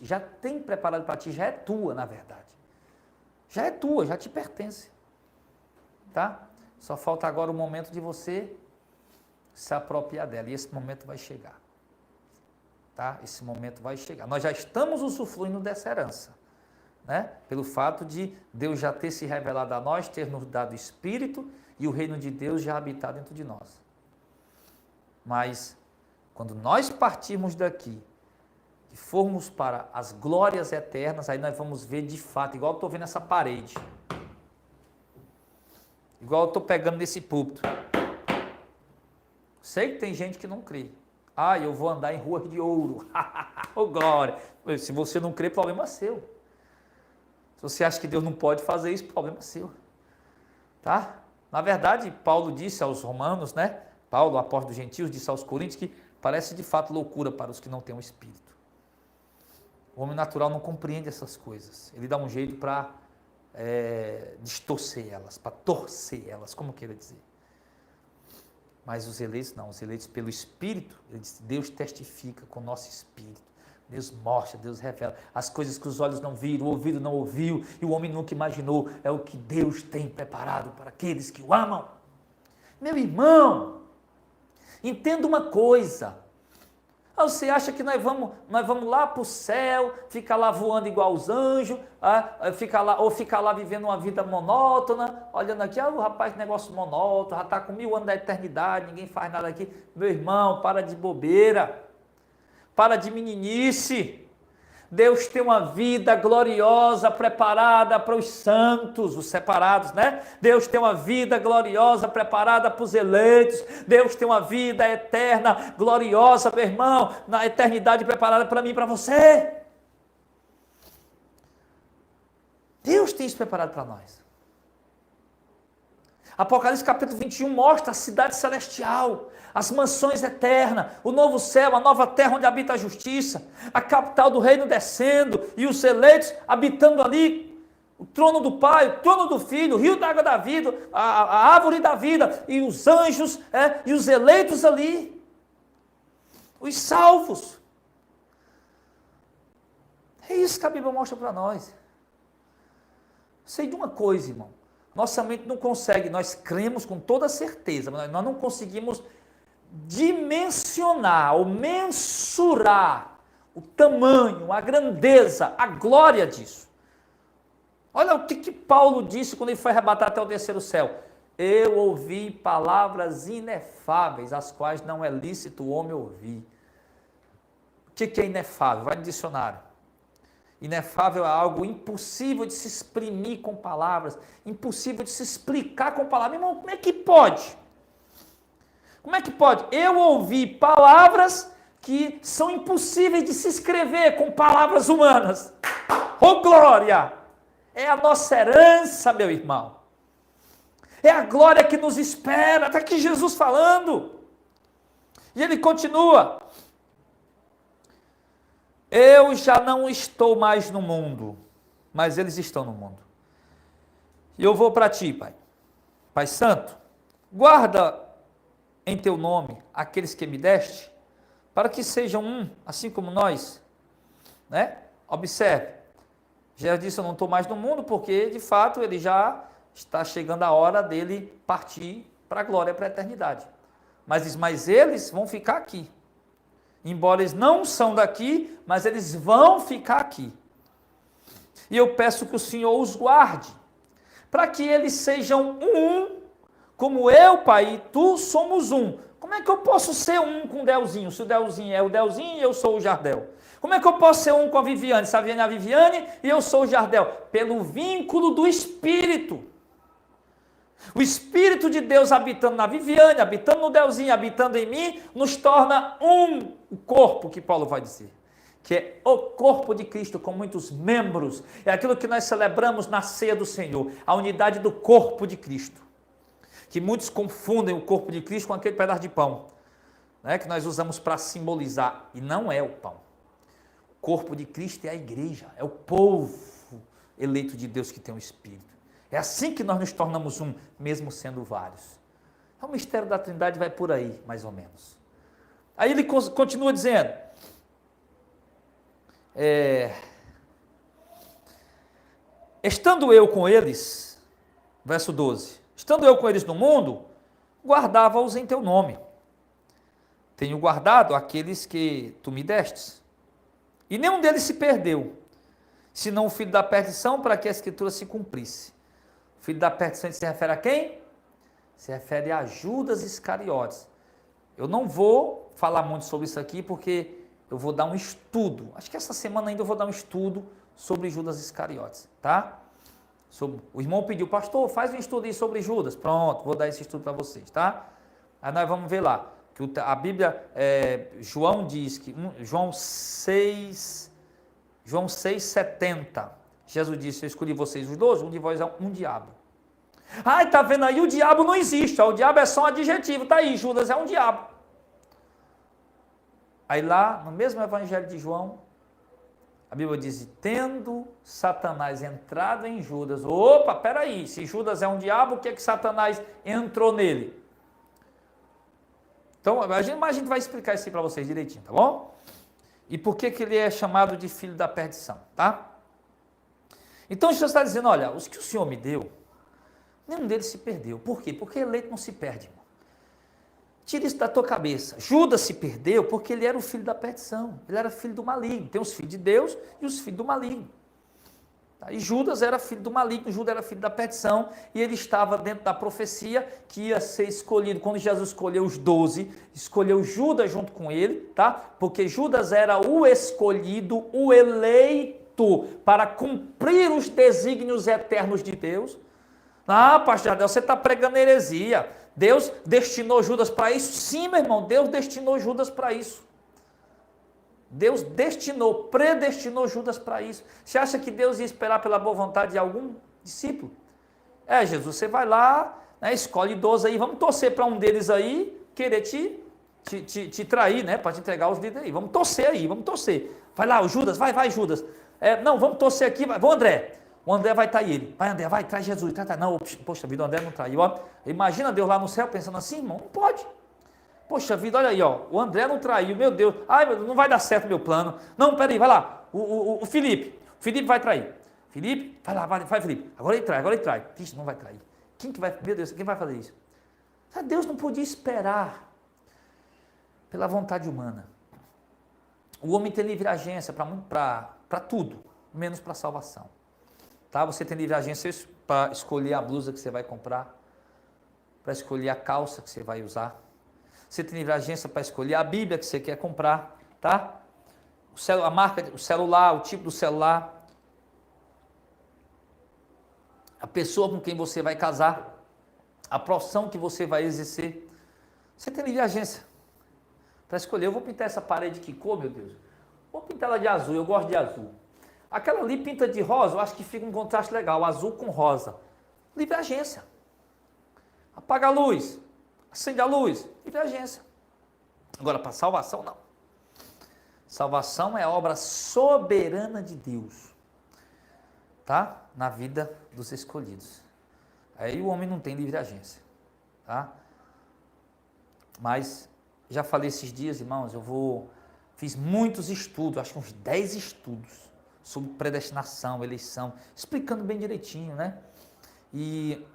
já tem preparado para ti, já é tua, na verdade. Já é tua, já te pertence. Tá? Só falta agora o momento de você se apropriar dela, e esse momento vai chegar. Tá? Esse momento vai chegar. Nós já estamos usufruindo dessa herança, né? Pelo fato de Deus já ter se revelado a nós, ter nos dado Espírito, e o reino de Deus já habitar dentro de nós. Mas, quando nós partirmos daqui, e formos para as glórias eternas, aí nós vamos ver de fato, igual eu estou vendo essa parede, igual eu estou pegando nesse púlpito. Sei que tem gente que não crê. Eu vou andar em ruas de ouro. Ô glória. Se você não crê, problema seu. Se você acha que Deus não pode fazer isso, problema seu. Tá? Na verdade, Paulo disse aos romanos, né? Paulo, o apóstolo dos gentios, disse aos coríntios que parece de fato loucura para os que não têm o Espírito. O homem natural não compreende essas coisas. Ele dá um jeito para distorcer elas, para torcer elas, como queira dizer. Mas os eleitos não, os eleitos pelo Espírito, Deus testifica com o nosso Espírito. Deus mostra, Deus revela. As coisas que os olhos não viram, o ouvido não ouviu, e o homem nunca imaginou, é o que Deus tem preparado para aqueles que o amam. Meu irmão, entenda uma coisa. Você acha que nós vamos lá para o céu, ficar lá voando igual os anjos, ficar lá vivendo uma vida monótona, olhando aqui, o rapaz, que negócio monótono, já está com 1000 anos da eternidade, ninguém faz nada aqui. Meu irmão, para de bobeira, para de meninice. Deus tem uma vida gloriosa preparada para os santos, os separados, né? Deus tem uma vida gloriosa preparada para os eleitos. Deus tem uma vida eterna, gloriosa, meu irmão, na eternidade preparada para mim e para você. Deus tem isso preparado para nós. Apocalipse capítulo 21 mostra a cidade celestial, as mansões eternas, o novo céu, a nova terra onde habita a justiça, a capital do reino descendo e os eleitos habitando ali, o trono do Pai, o trono do Filho, o rio da água da vida, a árvore da vida e os anjos e os eleitos ali, os salvos. É isso que a Bíblia mostra para nós. Sei de uma coisa, irmão. Nossa mente não consegue, nós cremos com toda certeza, mas nós não conseguimos dimensionar ou mensurar o tamanho, a grandeza, a glória disso. Olha o que Paulo disse quando ele foi arrebatado até o terceiro céu. Eu ouvi palavras inefáveis, as quais não é lícito o homem ouvir. O que é inefável? Vai no dicionário. Inefável é algo impossível de se exprimir com palavras, impossível de se explicar com palavras. Irmão, como é que pode? Como é que pode? Eu ouvi palavras que são impossíveis de se escrever com palavras humanas. Oh, glória! É a nossa herança, meu irmão. É a glória que nos espera. Está aqui Jesus falando. E ele continua. Eu já não estou mais no mundo, mas eles estão no mundo. E eu vou para ti, Pai. Pai Santo, guarda em teu nome aqueles que me deste, para que sejam um, assim como nós. Né? Observe, já disse, eu não estou mais no mundo, porque de fato ele já está chegando a hora dele partir para a glória, para a eternidade. Mas eles vão ficar aqui. Embora eles não são daqui, mas eles vão ficar aqui. E eu peço que o Senhor os guarde, para que eles sejam um, como eu, Pai, e tu somos um. Como é que eu posso ser um com o Delzinho? Se o Delzinho é o Delzinho e eu sou o Jardel. Como é que eu posso ser um com a Viviane? Se a Viviane é a Viviane e eu sou o Jardel? Pelo vínculo do Espírito. O Espírito de Deus habitando na Viviane, habitando no Delzinho, habitando em mim, nos torna um, o corpo que Paulo vai dizer, que é o corpo de Cristo com muitos membros. É aquilo que nós celebramos na ceia do Senhor, a unidade do corpo de Cristo, que muitos confundem o corpo de Cristo com aquele pedaço de pão, né, que nós usamos para simbolizar, e não é o pão. O corpo de Cristo é a igreja, é o povo eleito de Deus que tem o Espírito. É assim que nós nos tornamos um, mesmo sendo vários. O mistério da Trindade vai por aí, mais ou menos. Aí ele continua dizendo, estando eu com eles, verso 12, estando eu com eles no mundo, guardava-os em teu nome. Tenho guardado aqueles que tu me destes. E nenhum deles se perdeu, senão o filho da perdição, para que a escritura se cumprisse. O filho da perdição se refere a quem? Se refere a Judas Iscariotes. Eu não vou falar muito sobre isso aqui, porque eu vou dar um estudo. Acho que essa semana ainda eu vou dar um estudo sobre Judas Iscariotes, tá? O irmão pediu, pastor, faz um estudo aí sobre Judas. Pronto, vou dar esse estudo para vocês, tá? Aí nós vamos ver lá. Que a Bíblia, João diz que, João 6,70, Jesus disse, eu escolhi vocês os 12, um de vós é um diabo. Ai, tá vendo aí, o diabo não existe, ó, o diabo é só um adjetivo, tá aí, Judas é um diabo. Aí lá, no mesmo evangelho de João, a Bíblia diz, tendo Satanás entrado em Judas, opa, peraí, se Judas é um diabo, o que é que Satanás entrou nele? Então, a gente vai explicar isso para vocês direitinho, tá bom? E por que ele é chamado de filho da perdição, tá? Então, Jesus está dizendo, olha, os que o Senhor me deu, nenhum deles se perdeu. Por quê? Porque eleito não se perde, irmão. Tira isso da tua cabeça. Judas se perdeu porque ele era o filho da perdição. Ele era filho do maligno. Tem os filhos de Deus e os filhos do maligno. E Judas era filho do maligno, Judas era filho da perdição, e ele estava dentro da profecia que ia ser escolhido. Quando Jesus escolheu os 12, escolheu Judas junto com ele, tá? Porque Judas era o escolhido, o eleito para cumprir os desígnios eternos de Deus. Ah, pastor Jardel, você está pregando heresia. Deus destinou Judas para isso? Sim, meu irmão, Deus destinou Judas para isso. Deus predestinou Judas para isso. Você acha que Deus ia esperar pela boa vontade de algum discípulo? Jesus, você vai lá, né, escolhe 12 aí, vamos torcer para um deles aí querer te trair, né, para te entregar os líderes aí. Vamos torcer aí, vamos torcer. Vai lá, o Judas, vai Judas. Não, vamos torcer aqui, vamos André. O André vai trair ele. Vai André, vai, traz Jesus. Não, poxa vida, o André não traiu. Ó. Imagina Deus lá no céu pensando assim, irmão, não pode. Poxa vida, olha aí, ó, o André não traiu, meu Deus, não vai dar certo o meu plano. Não, peraí, vai lá, o Felipe vai trair. Felipe, vai lá, vai Felipe, agora ele trai. Vixe, não vai trair. Quem que vai, meu Deus, quem vai fazer isso? Deus não podia esperar pela vontade humana. O homem tem livre agência para tudo, menos para a salvação. Tá? Você tem livre agência para escolher a blusa que você vai comprar, para escolher a calça que você vai usar. Você tem livre agência para escolher a Bíblia que você quer comprar, tá? A marca, o celular, o tipo do celular. A pessoa com quem você vai casar. A profissão que você vai exercer. Você tem livre agência para escolher. Eu vou pintar essa parede que cor, meu Deus. Vou pintar ela de azul, eu gosto de azul. Aquela ali pinta de rosa, eu acho que fica um contraste legal. Azul com rosa. Livre agência. Apaga a luz. Acende a luz, livre agência. Agora, para salvação, não. Salvação é obra soberana de Deus, tá? Na vida dos escolhidos. Aí o homem não tem livre agência, tá? Mas, já falei esses dias, irmãos, fiz muitos estudos, acho que uns 10 estudos, sobre predestinação, eleição, explicando bem direitinho, né? E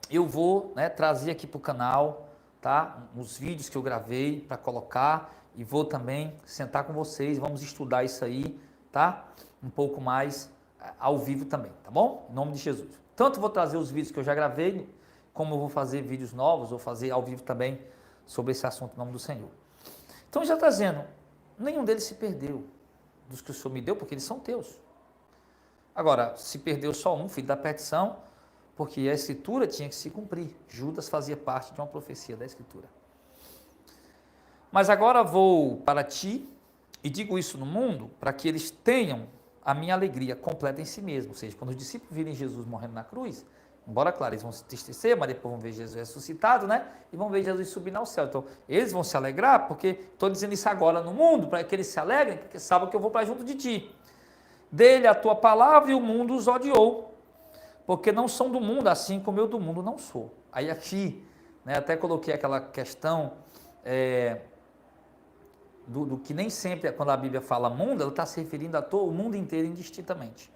eu vou, né, trazer aqui para o canal, tá, os vídeos que eu gravei para colocar, e vou também sentar com vocês, vamos estudar isso aí, tá, um pouco mais ao vivo também, tá bom? Em nome de Jesus. Tanto vou trazer os vídeos que eu já gravei, como eu vou fazer vídeos novos, vou fazer ao vivo também sobre esse assunto em nome do Senhor. Então já trazendo, nenhum deles se perdeu, dos que o Senhor me deu, porque eles são teus. Agora, se perdeu só um, filho da perdição, porque a Escritura tinha que se cumprir. Judas fazia parte de uma profecia da Escritura. Mas agora vou para ti e digo isso no mundo para que eles tenham a minha alegria completa em si mesmo. Ou seja, quando os discípulos virem Jesus morrendo na cruz, embora, claro, eles vão se entristecer, mas depois vão ver Jesus ressuscitado, né? E vão ver Jesus subindo ao céu. Então, eles vão se alegrar, porque estou dizendo isso agora no mundo, para que eles se alegrem, porque sabem que eu vou para junto de ti. Dele a tua palavra e o mundo os odiou. Porque não são do mundo, assim como eu do mundo não sou. Aí aqui, né, até coloquei aquela questão do que nem sempre, quando a Bíblia fala mundo, ela está se referindo a todo o mundo inteiro indistintamente.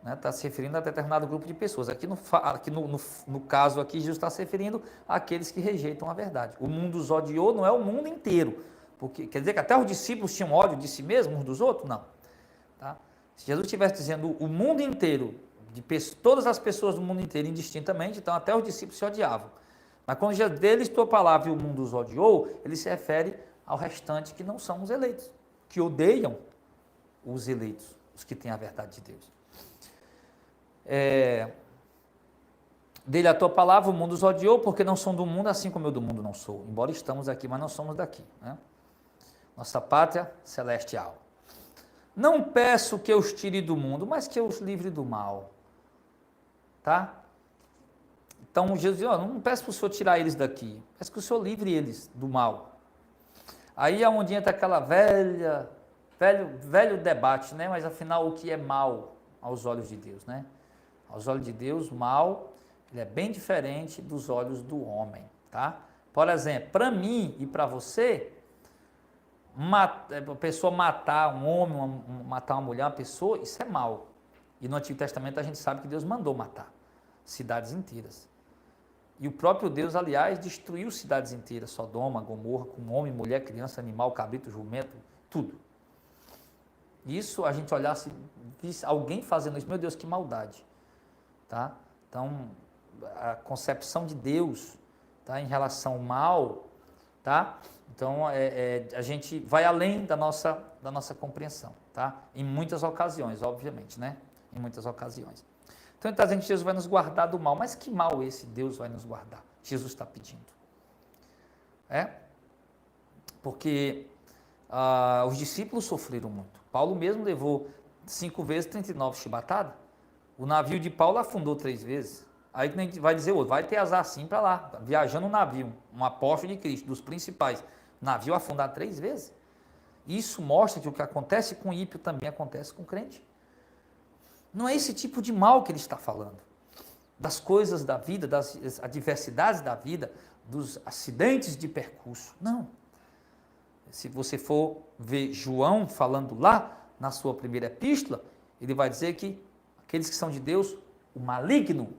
Está se referindo a determinado grupo de pessoas. Aqui no caso aqui, Jesus está se referindo àqueles que rejeitam a verdade. O mundo os odiou, não é o mundo inteiro. Porque, quer dizer que até os discípulos tinham ódio de si mesmos, uns dos outros? Não. Tá? Se Jesus estivesse dizendo o mundo inteiro, todas as pessoas do mundo inteiro indistintamente, então até os discípulos se odiavam. Mas quando Jesus deles tua palavra e o mundo os odiou, ele se refere ao restante que não são os eleitos, que odeiam os eleitos, os que têm a verdade de Deus. Dele a tua palavra, o mundo os odiou, porque não são do mundo, assim como eu do mundo não sou. Embora estamos aqui, mas não somos daqui. Né? Nossa pátria celestial. Não peço que eu os tire do mundo, mas que eu os livre do mal. Tá? Então Jesus diz, não peço para o Senhor tirar eles daqui, peço que o Senhor livre eles do mal. Aí é onde entra aquela velho debate, né? Mas afinal o que é mal aos olhos de Deus, né? Aos olhos de Deus, mal, ele é bem diferente dos olhos do homem, tá? Por exemplo, para mim e para você, a pessoa matar um homem, matar uma mulher, uma pessoa, isso é mal. E no Antigo Testamento a gente sabe que Deus mandou matar cidades inteiras. E o próprio Deus, aliás, destruiu cidades inteiras, Sodoma, Gomorra, com homem, mulher, criança, animal, cabrito, jumento, tudo. Isso, a gente olhasse, visse alguém fazendo isso, meu Deus, que maldade. Tá? Então, a concepção de Deus, tá, em relação ao mal, tá? Então, a gente vai além da nossa compreensão, tá? Em muitas ocasiões, obviamente, né? Em muitas ocasiões. Então, ele está dizendo que Jesus vai nos guardar do mal. Mas que mal esse Deus vai nos guardar? Jesus está pedindo. Porque os discípulos sofreram muito. Paulo mesmo levou 5 vezes 39 chibatadas. O navio de Paulo afundou 3 vezes. Aí que a gente vai dizer outro, vai ter azar sim para lá, viajando um navio, um apóstolo de Cristo, dos principais, navio afundar 3 vezes. Isso mostra que o que acontece com o ímpio também acontece com o crente. Não é esse tipo de mal que ele está falando. Das coisas da vida, das adversidades da vida, dos acidentes de percurso. Não. Se você for ver João falando lá, na sua primeira epístola, ele vai dizer que aqueles que são de Deus, o maligno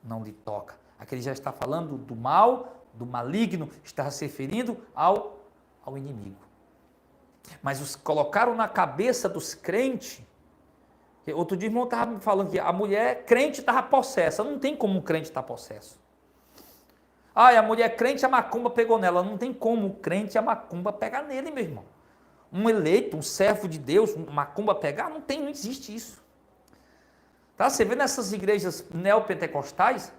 não lhe toca. Aqui ele já está falando do mal, do maligno, está se referindo ao inimigo. Mas os colocaram na cabeça dos crentes. Outro dia o irmão estava me falando que a mulher crente estava possessa. Não tem como um crente estar possesso. A mulher crente, a macumba pegou nela. Não tem como o crente, a macumba pegar nele, meu irmão. Um eleito, um servo de Deus, uma macumba pegar, não existe isso. Tá? Você vê nessas igrejas neopentecostais,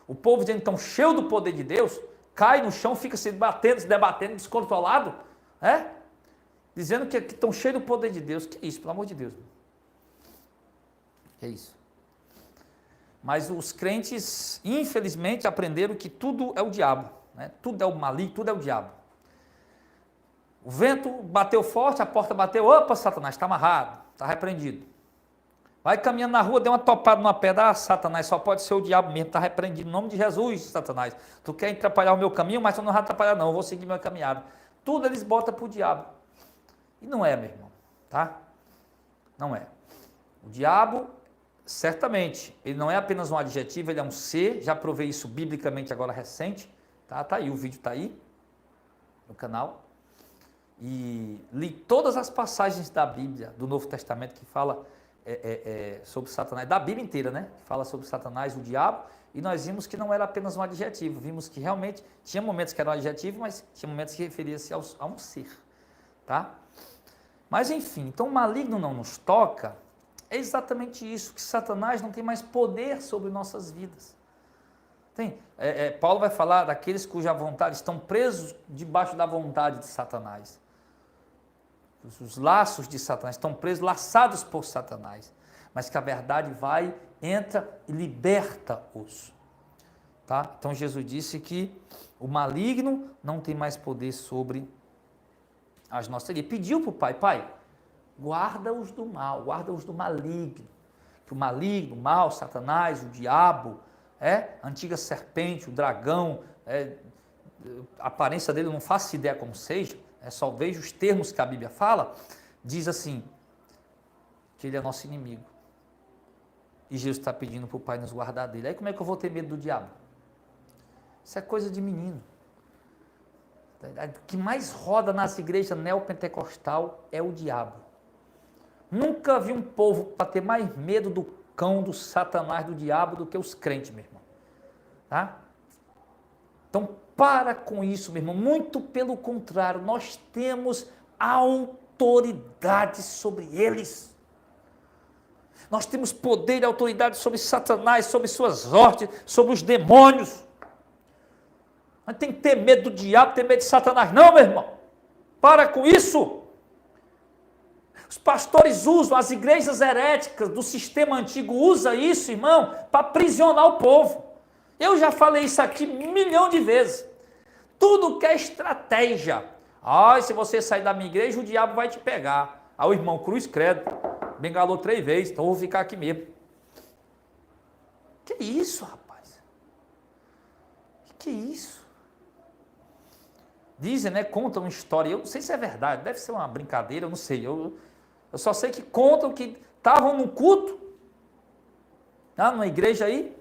o povo dizendo que estão cheio do poder de Deus, cai no chão, fica se debatendo, descontrolado, dizendo que estão cheios do poder de Deus. Que isso, pelo amor de Deus. Que é isso. Mas os crentes, infelizmente, aprenderam que tudo é o diabo. Né? Tudo é o maligno, tudo é o diabo. O vento bateu forte, a porta bateu, opa, Satanás, está amarrado, está repreendido. Vai caminhando na rua, deu uma topada numa pedra, Satanás, só pode ser o diabo mesmo, está repreendido, em nome de Jesus, Satanás. Tu quer atrapalhar o meu caminho, mas tu não vai atrapalhar não, eu vou seguir minha caminhada. Tudo eles botam para o diabo. E não é, meu irmão, tá? Não é. O diabo, certamente, ele não é apenas um adjetivo, ele é um ser, já provei isso biblicamente agora recente, tá? Tá aí, o vídeo está aí, no canal. E li todas as passagens da Bíblia, do Novo Testamento, que fala sobre Satanás, da Bíblia inteira, né? Que fala sobre Satanás, o diabo, e nós vimos que não era apenas um adjetivo, vimos que realmente tinha momentos que era um adjetivo, mas tinha momentos que referia-se a um ser, tá? Mas enfim, então o maligno não nos toca, é exatamente isso, que Satanás não tem mais poder sobre nossas vidas. Paulo vai falar daqueles cuja vontade estão presos debaixo da vontade de Satanás. Os laços de Satanás estão presos, laçados por Satanás. Mas que a verdade vai, entra e liberta-os. Tá? Então Jesus disse que o maligno não tem mais poder sobre as nossas vidas. Ele pediu para o Pai, guarda-os do mal, guarda-os do maligno. Que o maligno, o mal, Satanás, o diabo, a antiga serpente, o dragão, a aparência dele eu não faço ideia como seja, só vejo os termos que a Bíblia fala, diz assim, que ele é nosso inimigo. E Jesus está pedindo para o Pai nos guardar dele. Aí como é que eu vou ter medo do diabo? Isso é coisa de menino. O que mais roda nas igrejas neopentecostal é o diabo. Nunca vi um povo para ter mais medo do cão, do Satanás, do diabo, do que os crentes, meu irmão. Tá? Então, para com isso, meu irmão. Muito pelo contrário, nós temos autoridade sobre eles. Nós temos poder e autoridade sobre Satanás, sobre suas hortes, sobre os demônios. Não tem que ter medo do diabo, ter medo de Satanás. Não, meu irmão. Para com isso. Os pastores usam, as igrejas heréticas do sistema antigo usam isso, irmão, para aprisionar o povo. Eu já falei isso aqui 1 milhão de vezes. Tudo que é estratégia. Se você sair da minha igreja, o diabo vai te pegar. O irmão Cruz, credo, bengalou 3 vezes, então eu vou ficar aqui mesmo. Que isso, rapaz? Que isso? Dizem, né, contam uma história, eu não sei se é verdade, deve ser uma brincadeira, eu não sei, eu só sei que contam que estavam num culto, numa igreja aí,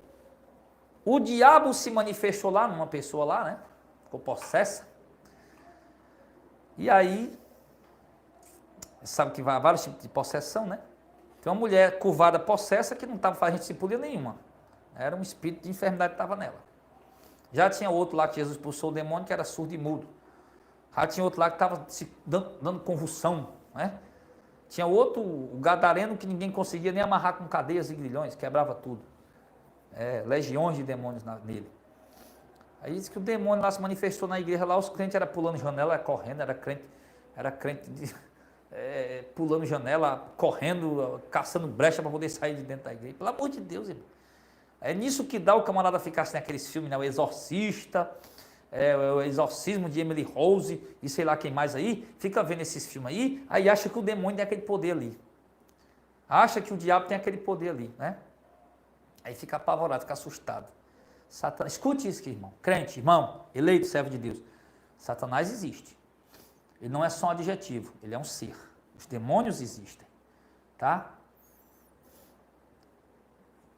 O diabo se manifestou lá, numa pessoa lá, né? Ficou possessa. E aí, sabe que vai há vários tipos de possessão, né? Tem uma mulher curvada possessa que não estava fazendo disciplina nenhuma. Era um espírito de enfermidade que estava nela. Já tinha outro lá que Jesus expulsou o demônio, que era surdo e mudo. Já tinha outro lá que estava se dando convulsão, né? Tinha outro, o gadareno, que ninguém conseguia nem amarrar com cadeias e grilhões, quebrava tudo. Legiões de demônios nele. Aí diz que o demônio lá se manifestou na igreja, lá os crentes eram pulando janela, correndo, era crente pulando janela, correndo, caçando brecha para poder sair de dentro da igreja. Pelo amor de Deus, irmão. É nisso que dá o camarada ficar assim naqueles filmes, né? O Exorcista, o Exorcismo de Emily Rose e sei lá quem mais aí, fica vendo esses filmes aí acha que o demônio tem aquele poder ali. Acha que o diabo tem aquele poder ali, né? Aí fica apavorado, fica assustado. Satanás, escute isso aqui, irmão. Crente, irmão, eleito, servo de Deus. Satanás existe. Ele não é só um adjetivo, ele é um ser. Os demônios existem, tá?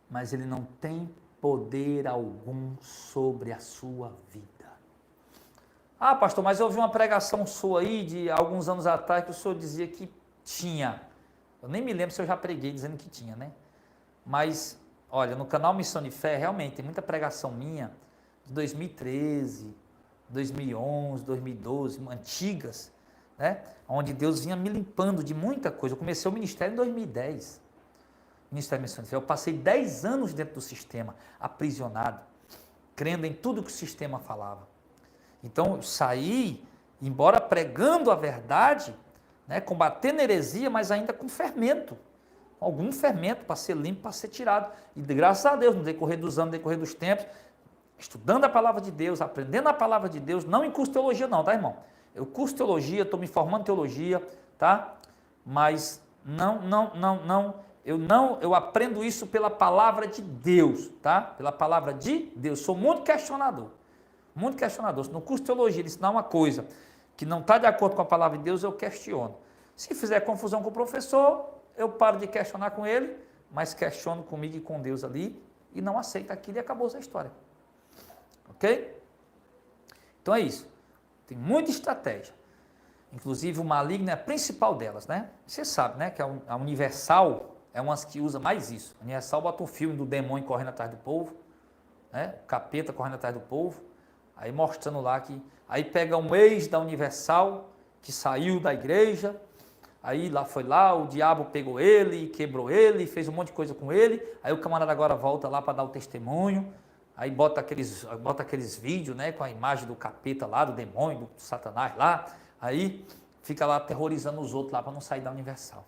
Mas ele não tem poder algum sobre a sua vida. Ah, pastor, mas eu ouvi uma pregação sua aí de alguns anos atrás que o senhor dizia que tinha. Eu nem me lembro se eu já preguei dizendo que tinha, né? Mas, olha, no canal Missão de Fé, realmente, tem muita pregação minha de 2013, 2011, 2012, antigas, né? Onde Deus vinha me limpando de muita coisa. Eu comecei o ministério em 2010. Ministério Missão de Fé. Eu passei 10 anos dentro do sistema, aprisionado, crendo em tudo que o sistema falava. Então, eu saí, embora pregando a verdade, né, combatendo heresia, mas ainda com fermento. Algum fermento para ser limpo, para ser tirado. E graças a Deus, no decorrer dos anos, no decorrer dos tempos, estudando a palavra de Deus, aprendendo a palavra de Deus, não em curso de teologia não, tá, irmão? Eu curso teologia, estou me formando em teologia, tá? Mas eu aprendo isso pela palavra de Deus, tá? Pela palavra de Deus. Sou muito questionador. Muito questionador. Se no curso de teologia ele ensinar uma coisa que não está de acordo com a palavra de Deus, eu questiono. Se fizer confusão com o professor, eu paro de questionar com ele, mas questiono comigo e com Deus ali, e não aceito aquilo e acabou essa história. Ok? Então é isso. Tem muita estratégia. Inclusive o maligno é a principal delas, né? Você sabe, né? Que a Universal é uma que usa mais isso. A Universal bota um filme do demônio correndo atrás do povo, né? O capeta correndo atrás do povo. Aí mostrando lá que... Aí pega um ex da Universal, que saiu da igreja, aí lá foi lá, o diabo pegou ele, quebrou ele, fez um monte de coisa com ele, aí o camarada agora volta lá para dar o testemunho, aí bota aqueles vídeos, né, com a imagem do capeta lá, do demônio, do Satanás lá, aí fica lá aterrorizando os outros lá para não sair da Universal.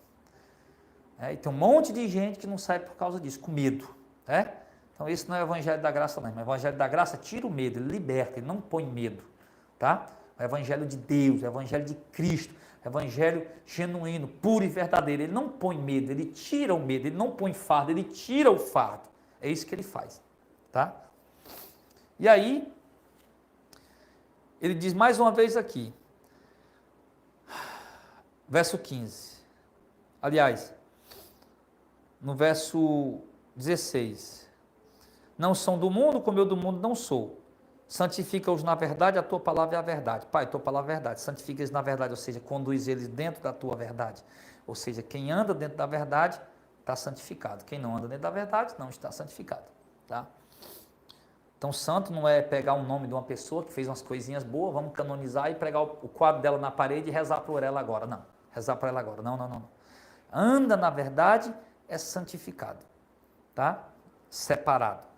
E tem um monte de gente que não sai por causa disso, com medo, né? Então, esse não é o evangelho da graça, não. O evangelho da graça tira o medo, ele liberta, ele não põe medo, tá? O evangelho de Deus, o evangelho de Cristo, o evangelho genuíno, puro e verdadeiro. Ele não põe medo, ele tira o medo, ele não põe fardo, ele tira o fardo. É isso que ele faz, tá? E aí, ele diz mais uma vez aqui, verso 15. Aliás, no verso 16. Não são do mundo, como eu do mundo não sou. Santifica-os na verdade, a tua palavra é a verdade. Pai, tua palavra é a verdade. Santifica-os na verdade, ou seja, conduz eles dentro da tua verdade. Ou seja, quem anda dentro da verdade está santificado. Quem não anda dentro da verdade não está santificado. Tá? Então, santo não é pegar o nome de uma pessoa que fez umas coisinhas boas, vamos canonizar e pregar o quadro dela na parede e rezar por ela agora. Não, rezar por ela agora. Não. Anda na verdade é santificado. Tá? Separado.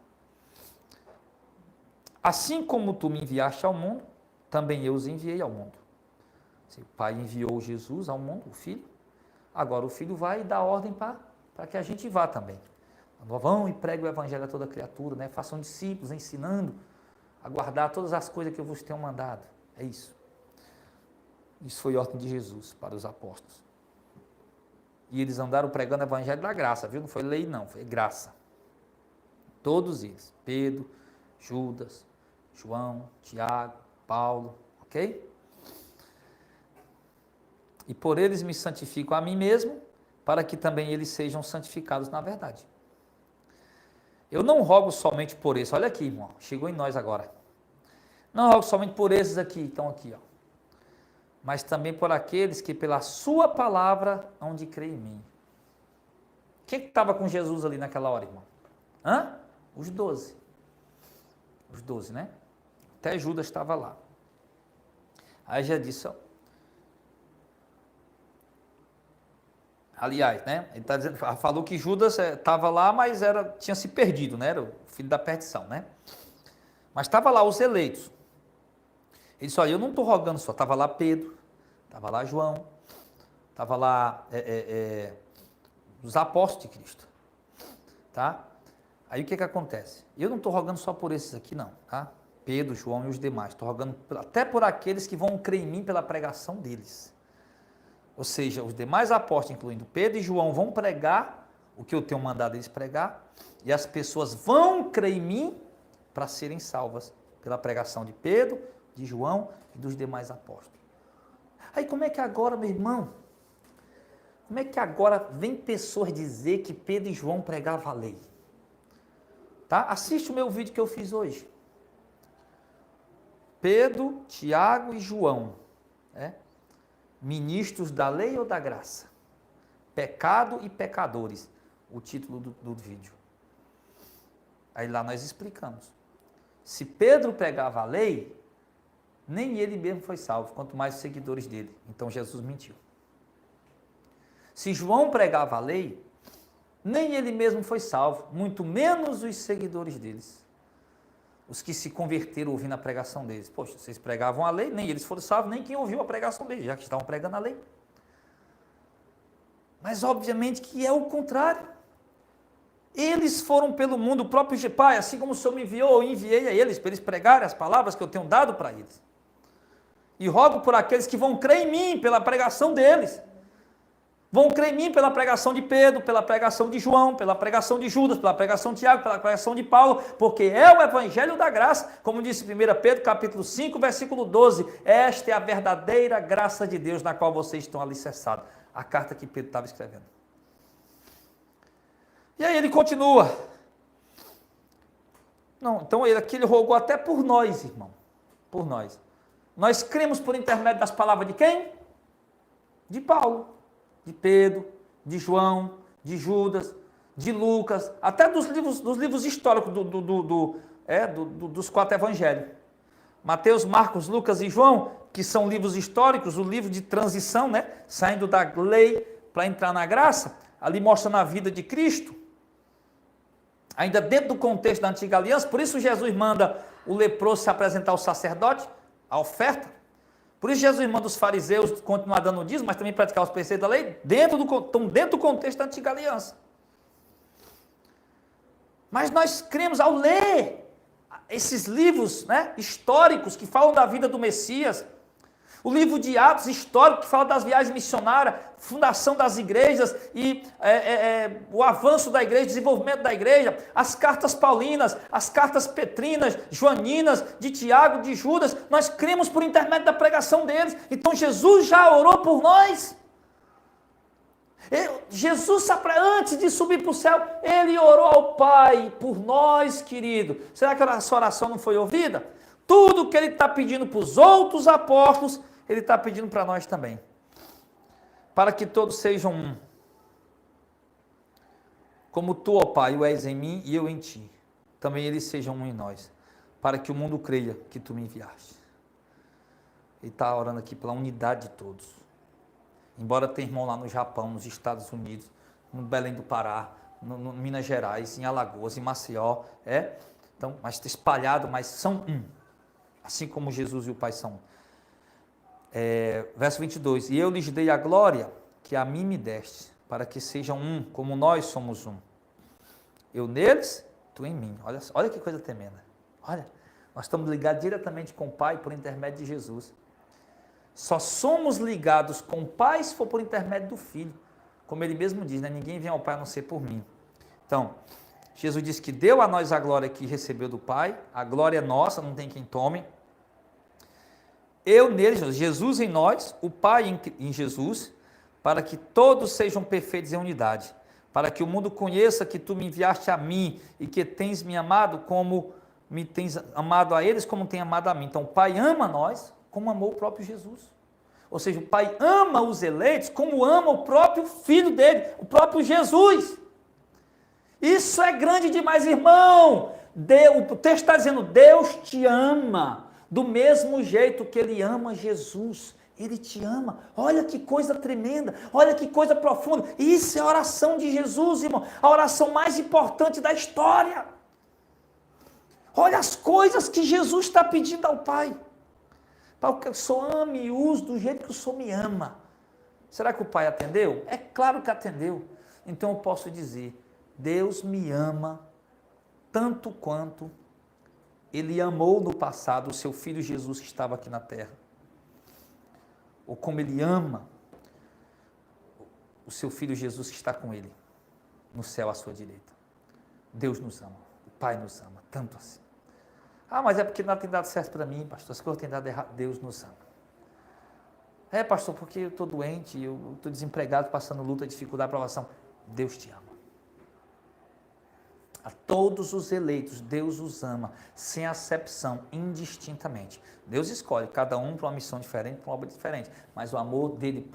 Assim como tu me enviaste ao mundo, também eu os enviei ao mundo. O Pai enviou Jesus ao mundo, o Filho. Agora o Filho vai dar ordem para que a gente vá também. Vão e preguem o Evangelho a toda criatura, né? Façam discípulos, ensinando a guardar todas as coisas que eu vos tenho mandado. É isso. Isso foi ordem de Jesus para os apóstolos. E eles andaram pregando o Evangelho da graça, viu? Não foi lei não, foi graça. Todos eles. Pedro, Judas, João, Tiago, Paulo, ok? E por eles me santifico a mim mesmo, para que também eles sejam santificados na verdade. Eu não rogo somente por esses, olha aqui, irmão, chegou em nós agora. Não rogo somente por esses aqui, estão aqui, ó. Mas também por aqueles que pela sua palavra hão de crer em mim. Quem que estava com Jesus ali naquela hora, irmão? Hã? Os 12. Os 12, né? Até Judas estava lá. Aí já disse, ó. Aliás, né? Ele tá dizendo, falou que Judas estava lá, mas tinha se perdido, né? Era o filho da perdição, né? Mas estava lá os eleitos. Ele disse, olha, eu não estou rogando só. Estava lá Pedro, estava lá João, estava lá os apóstolos de Cristo. Tá? Aí o que acontece? Eu não estou rogando só por esses aqui, não. Tá? Pedro, João e os demais. Estou rogando até por aqueles que vão crer em mim pela pregação deles. Ou seja, os demais apóstolos, incluindo Pedro e João, vão pregar o que eu tenho mandado eles pregar. E as pessoas vão crer em mim para serem salvas pela pregação de Pedro, de João e dos demais apóstolos. Aí como é que agora, meu irmão, como é que agora vem pessoas dizer que Pedro e João pregavam a lei? Tá? Assiste o meu vídeo que eu fiz hoje. Pedro, Tiago e João, ministros da lei ou da graça? Pecado e pecadores, o título do vídeo. Aí lá nós explicamos. Se Pedro pregava a lei, nem ele mesmo foi salvo, quanto mais os seguidores dele. Então Jesus mentiu. Se João pregava a lei, nem ele mesmo foi salvo, muito menos os seguidores deles. Os que se converteram ouvindo a pregação deles. Poxa, vocês pregavam a lei, nem eles foram salvos, nem quem ouviu a pregação deles, já que estavam pregando a lei. Mas obviamente que é o contrário. Eles foram pelo mundo, o próprio Pai, assim como o Senhor me enviou, eu enviei a eles, para eles pregarem as palavras que eu tenho dado para eles. E rogo por aqueles que vão crer em mim pela pregação deles. Vão crer em mim pela pregação de Pedro, pela pregação de João, pela pregação de Judas, pela pregação de Tiago, pela pregação de Paulo, porque é o evangelho da graça, como disse 1 Pedro capítulo 5, versículo 12, esta é a verdadeira graça de Deus na qual vocês estão alicerçados. A carta que Pedro estava escrevendo. E aí ele continua. Não, então aqui ele rogou até por nós, irmão, por nós. Nós cremos por intermédio das palavras de quem? De Paulo, de Pedro, de João, de Judas, de Lucas, até dos livros históricos dos 4 evangelhos. Mateus, Marcos, Lucas e João, que são livros históricos, o livro de transição, né? Saindo da lei para entrar na graça, ali mostra na vida de Cristo, ainda dentro do contexto da antiga aliança. Por isso Jesus manda o leproso se apresentar ao sacerdote, a oferta. Por isso Jesus manda os fariseus continuar dando o dízimo, mas também praticar os preceitos da lei, estão dentro do contexto da antiga aliança. Mas nós cremos ao ler esses livros, né, históricos que falam da vida do Messias, o livro de Atos histórico que fala das viagens missionárias, fundação das igrejas e o avanço da igreja, desenvolvimento da igreja, as cartas paulinas, as cartas petrinas, joaninas, de Tiago, de Judas, nós cremos por intermédio da pregação deles. Então Jesus já orou por nós. Jesus, antes de subir para o céu, ele orou ao Pai por nós, querido. Será que a sua oração não foi ouvida? Tudo que ele está pedindo para os outros apóstolos, ele está pedindo para nós também. Para que todos sejam um. Como tu, ó Pai, o és em mim e eu em ti. Também eles sejam um em nós. Para que o mundo creia que tu me enviaste. Ele está orando aqui pela unidade de todos. Embora tenha irmão lá no Japão, nos Estados Unidos, no Belém do Pará, no Minas Gerais, em Alagoas, em Maceió, então, mas espalhado, mas são um. Assim como Jesus e o Pai são um. Verso 22, e eu lhes dei a glória que a mim me deste, para que sejam um, como nós somos um. Eu neles, tu em mim. Olha que coisa tremenda. Olha, nós estamos ligados diretamente com o Pai por intermédio de Jesus. Só somos ligados com o Pai se for por intermédio do Filho. Como ele mesmo diz, né? Ninguém vem ao Pai a não ser por mim. Então, Jesus disse que deu a nós a glória que recebeu do Pai. A glória é nossa, não tem quem tome. Eu nele, Jesus em nós, o Pai em Jesus, para que todos sejam perfeitos em unidade, para que o mundo conheça que tu me enviaste a mim e que tens me amado como me tens amado a eles, como tem amado a mim. Então o Pai ama nós como amou o próprio Jesus. Ou seja, o Pai ama os eleitos como ama o próprio Filho dele, o próprio Jesus. Isso é grande demais, irmão. O texto está dizendo, Deus te ama do mesmo jeito que Ele ama Jesus. Ele te ama. Olha que coisa tremenda, olha que coisa profunda. Isso é a oração de Jesus, irmão. A oração mais importante da história. Olha as coisas que Jesus está pedindo ao Pai. Para que o Senhor ame e use do jeito que o Senhor me ama. Será que o Pai atendeu? É claro que atendeu. Então eu posso dizer, Deus me ama tanto quanto Ele amou no passado o seu Filho Jesus que estava aqui na terra. Ou como Ele ama o seu Filho Jesus que está com Ele no céu à sua direita. Deus nos ama, o Pai nos ama, tanto assim. Ah, mas é porque nada tem dado certo para mim, pastor, as coisas têm dado errado. Deus nos ama. É, pastor, porque eu estou doente, eu estou desempregado, passando luta, dificuldade, provação. Deus te ama. A todos os eleitos, Deus os ama, sem acepção, indistintamente. Deus escolhe cada um para uma missão diferente, para uma obra diferente. Mas o amor dele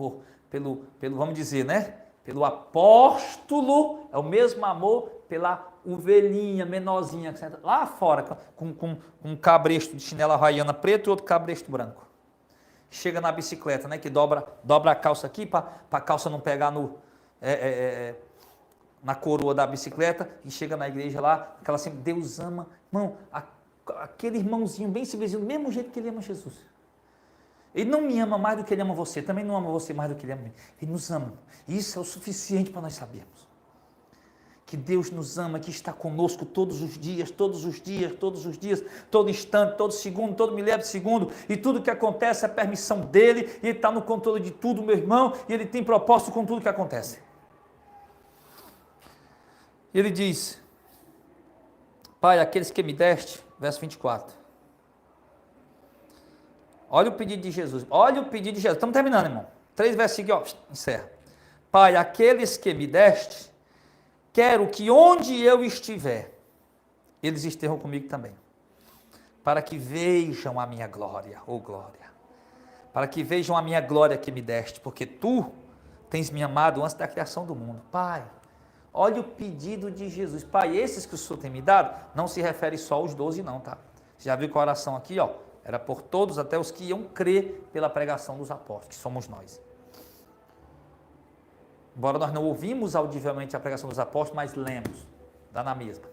pelo vamos dizer, né? Pelo apóstolo, é o mesmo amor pela ovelhinha menorzinha, que senta lá fora, com um cabresto de chinela havaiana preto e outro cabresto branco. Chega na bicicleta, né? Que dobra a calça aqui, para a calça não pegar na coroa da bicicleta, e chega na igreja lá, aquela assim, Deus ama, irmão, aquele irmãozinho bem simplesinho, do mesmo jeito que ele ama Jesus. Ele não me ama mais do que ele ama você, também não ama você mais do que ele ama mim. Ele nos ama. Isso é o suficiente para nós sabermos. Que Deus nos ama, que está conosco todos os dias, todo instante, todo segundo, todo milésimo de segundo, e tudo que acontece é permissão dele, e ele está no controle de tudo, meu irmão, e ele tem propósito com tudo que acontece. E ele diz, Pai, aqueles que me deste, verso 24. Olha o pedido de Jesus, estamos terminando, irmão. 3 versículos, encerra. Pai, aqueles que me deste, quero que onde eu estiver, eles estejam comigo também, para que vejam a minha glória, glória, para que vejam a minha glória que me deste, porque tu tens me amado antes da criação do mundo. Pai, olha o pedido de Jesus. Pai, esses que o Senhor tem me dado, não se refere só aos 12 não, tá? Você já viu que a oração aqui, era por todos, até os que iam crer pela pregação dos apóstolos, que somos nós. Embora nós não ouvimos audivelmente a pregação dos apóstolos, mas lemos, dá na mesma.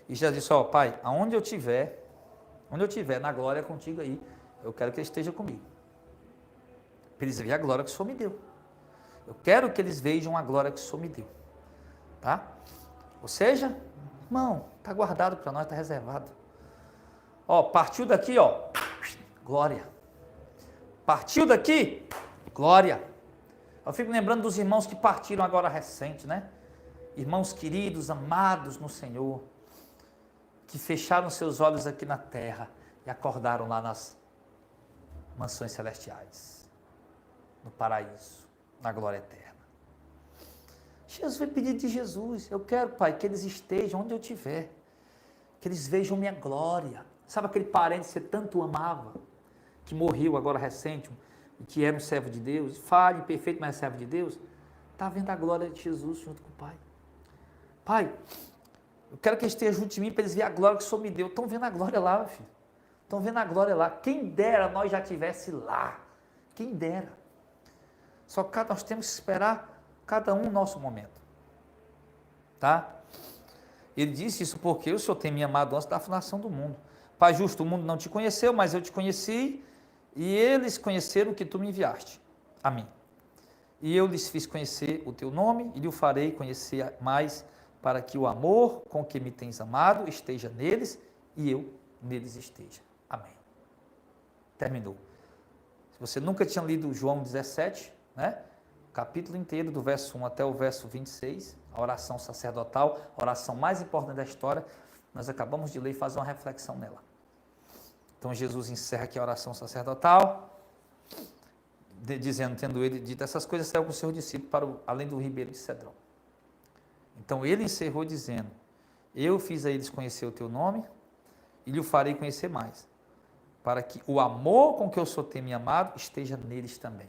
E Jesus disse, Pai, onde eu tiver na glória contigo aí, eu quero que ele esteja comigo. Para eles verem a glória que o Senhor me deu. Eu quero que eles vejam a glória que o Senhor me deu. Tá? Ou seja, irmão, está guardado para nós, está reservado. Partiu daqui, glória. Partiu daqui, glória. Eu fico lembrando dos irmãos que partiram agora recente, né? Irmãos queridos, amados no Senhor, que fecharam seus olhos aqui na terra e acordaram lá nas mansões celestiais, no paraíso, na glória eterna. Jesus foi pedido de Jesus. Eu quero, Pai, que eles estejam onde eu estiver, que eles vejam minha glória. Sabe aquele parente que você tanto amava, que morreu agora recente, que era um servo de Deus, falho, perfeito, mas é servo de Deus? Está vendo a glória de Jesus junto com o Pai. Pai, eu quero que eles estejam junto de mim para eles verem a glória que o Senhor me deu. Estão vendo a glória lá, meu filho. Estão vendo a glória lá. Quem dera nós já estivesse lá. Quem dera. Só que nós temos que esperar cada um o nosso momento. Tá? Ele disse isso porque o Senhor tem me amado antes da fundação do mundo. Pai justo, o mundo não te conheceu, mas eu te conheci, e eles conheceram o que tu me enviaste a mim. E eu lhes fiz conhecer o teu nome, e lhe o farei conhecer mais, para que o amor com que me tens amado esteja neles, e eu neles esteja. Amém. Terminou. Se você nunca tinha lido João 17, né? Capítulo inteiro, do verso 1 até o verso 26, a oração sacerdotal, a oração mais importante da história, nós acabamos de ler e fazer uma reflexão nela. Então Jesus encerra aqui a oração sacerdotal, dizendo, tendo ele dito essas coisas, saiu com o seu discípulo para além do ribeiro de Cedrão. Então ele encerrou dizendo: eu fiz a eles conhecer o teu nome e lhe o farei conhecer mais, para que o amor com que eu sou teu me amado esteja neles também.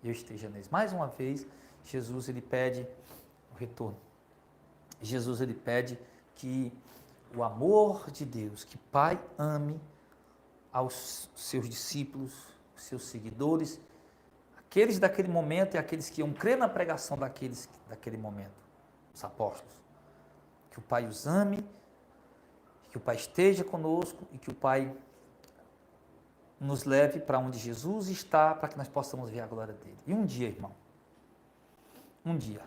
Eu esteja neles. Mais uma vez, Jesus ele pede o retorno. Jesus ele pede que o amor de Deus, que Pai ame aos seus discípulos, seus seguidores, aqueles daquele momento e aqueles que iam crer na pregação daquele momento, os apóstolos. Que o Pai os ame, que o Pai esteja conosco e que o Pai nos leve para onde Jesus está, para que nós possamos ver a glória dele. E um dia, irmão, um dia,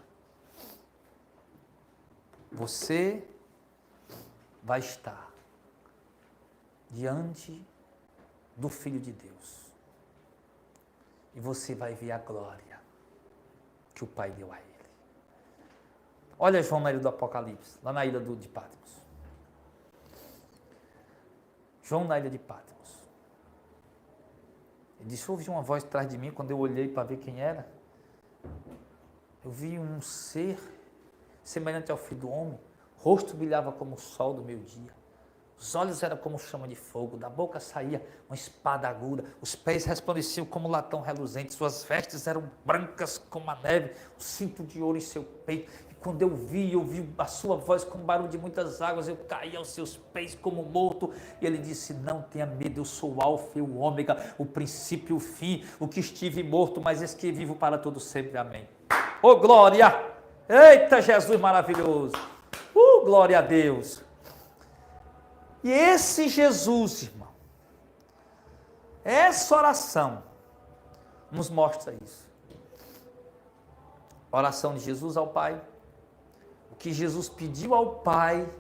você vai estar diante do Filho de Deus. E você vai ver a glória que o Pai deu a ele. Olha João na ilha do Apocalipse, lá na ilha de Patmos. João na ilha de Patmos. Ele disse: ouvi uma voz atrás de mim. Quando eu olhei para ver quem era, eu vi um ser semelhante ao Filho do Homem. O rosto brilhava como o sol do meio-dia. Os olhos eram como chama de fogo, da boca saía uma espada aguda, os pés resplandeciam como latão reluzente, suas vestes eram brancas como a neve, o cinto de ouro em seu peito. E quando eu vi a sua voz como barulho de muitas águas, eu caí aos seus pés como morto. E ele disse: não tenha medo, eu sou o Alfa e o Ômega, o princípio e o fim, o que estive morto, mas eis que vivo para todo sempre. Amém. Ô glória! Eita Jesus maravilhoso! Glória a Deus! E esse Jesus, irmão, essa oração nos mostra isso. A oração de Jesus ao Pai, o que Jesus pediu ao Pai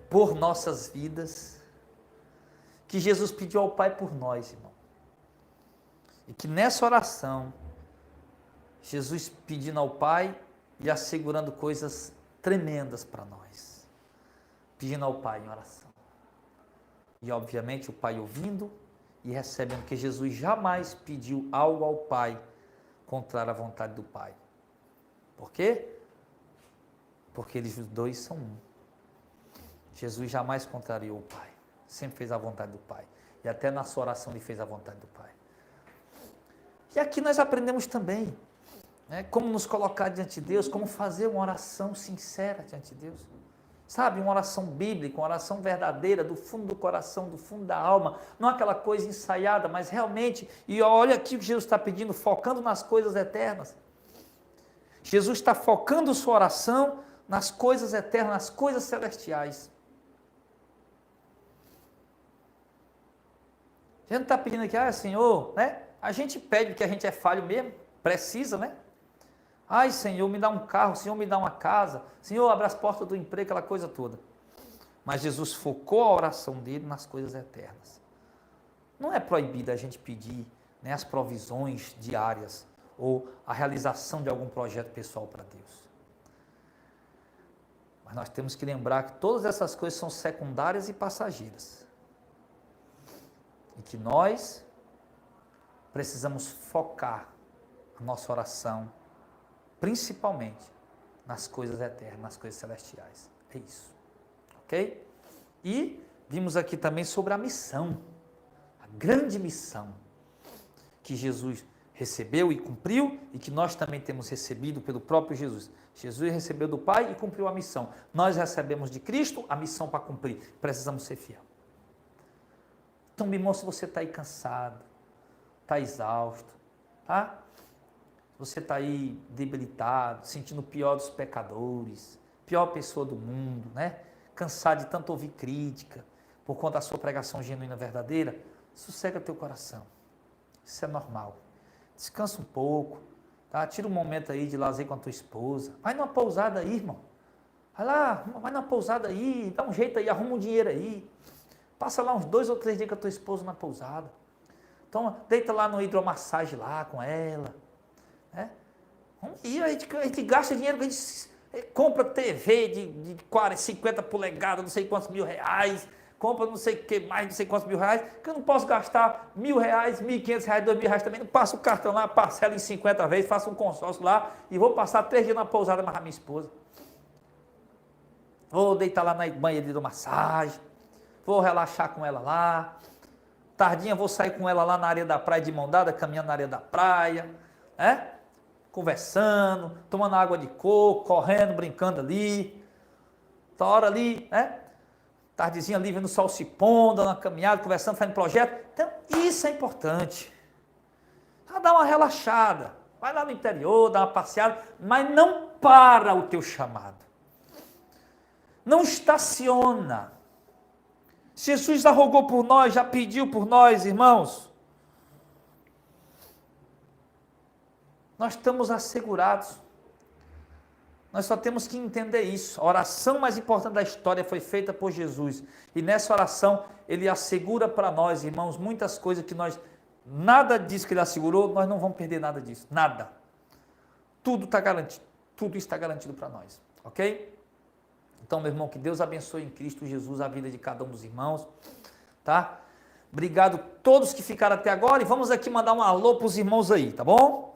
por nossas vidas, que Jesus pediu ao Pai por nós, irmão. E que nessa oração, Jesus pedindo ao Pai e assegurando coisas tremendas para nós. Pedindo ao Pai em oração. E obviamente o Pai ouvindo e recebendo, que Jesus jamais pediu algo ao Pai contrário à vontade do Pai. Por quê? Porque eles os dois são um. Jesus jamais contrariou o Pai, sempre fez a vontade do Pai. E até na sua oração ele fez a vontade do Pai. E aqui nós aprendemos também, né, como nos colocar diante de Deus, como fazer uma oração sincera diante de Deus. Sabe, uma oração bíblica, uma oração verdadeira, do fundo do coração, do fundo da alma, não aquela coisa ensaiada, mas realmente, e olha aqui o que Jesus está pedindo, focando nas coisas eternas. Jesus está focando sua oração nas coisas eternas, nas coisas celestiais. A gente não está pedindo aqui: Senhor, né? A gente pede porque a gente é falho mesmo, precisa, né? Ai, Senhor, me dá um carro, Senhor, me dá uma casa, Senhor, abre as portas do emprego, aquela coisa toda. Mas Jesus focou a oração dele nas coisas eternas. Não é proibido a gente pedir, né, as provisões diárias ou a realização de algum projeto pessoal para Deus. Mas nós temos que lembrar que todas essas coisas são secundárias e passageiras. E que nós precisamos focar a nossa oração principalmente nas coisas eternas, nas coisas celestiais. É isso. Ok? E vimos aqui também sobre a missão, a grande missão que Jesus recebeu e cumpriu, e que nós também temos recebido pelo próprio Jesus. Jesus recebeu do Pai e cumpriu a missão. Nós recebemos de Cristo a missão para cumprir. Precisamos ser fiel. Então, meu irmão, se você está aí cansado, está exausto, tá? Você está aí debilitado, sentindo o pior dos pecadores, pior pessoa do mundo, né? Cansado de tanto ouvir crítica, por conta da sua pregação genuína verdadeira, sossega teu coração. Isso é normal. Descansa um pouco, tá? Tira um momento aí de lazer com a tua esposa. Vai numa pousada aí, irmão. Vai lá, vai numa pousada aí, dá um jeito aí, arruma um dinheiro aí. Passa lá uns 2 ou 3 dias com a tua esposa na pousada. Então, deita lá no hidromassagem lá com ela. Né? E a gente gasta dinheiro, a gente compra TV de 40, 50 polegadas, não sei quantos mil reais, compra não sei o que mais, não sei quantos mil reais, que eu não posso gastar R$1.000, R$1.500, R$2.000 também, não passo o cartão lá, parcelo em 50 vezes, faço um consórcio lá e vou passar 3 dias na pousada mais a minha esposa. Vou deitar lá na banheira de hidromassagem, vou relaxar com ela lá. Tardinha vou sair com ela lá na areia da praia de mão dada, caminhando na areia da praia, né? Conversando, tomando água de coco, correndo, brincando ali. Tá hora ali, né? Tardezinha ali, vendo o sol se pondo, dando uma caminhada, conversando, fazendo projeto. Então, isso é importante. Dá uma relaxada. Vai lá no interior, dá uma passeada, mas não para o teu chamado. Não estaciona. Jesus já rogou por nós, já pediu por nós, irmãos. Nós estamos assegurados. Nós só temos que entender isso. A oração mais importante da história foi feita por Jesus. E nessa oração, ele assegura para nós, irmãos, muitas coisas que nós, nada disso que ele assegurou, nós não vamos perder nada disso. Nada. Tudo está garantido. Tudo está garantido para nós. Ok? Então, meu irmão, que Deus abençoe em Cristo Jesus a vida de cada um dos irmãos. Tá? Obrigado a todos que ficaram até agora. E vamos aqui mandar um alô para os irmãos aí, tá bom?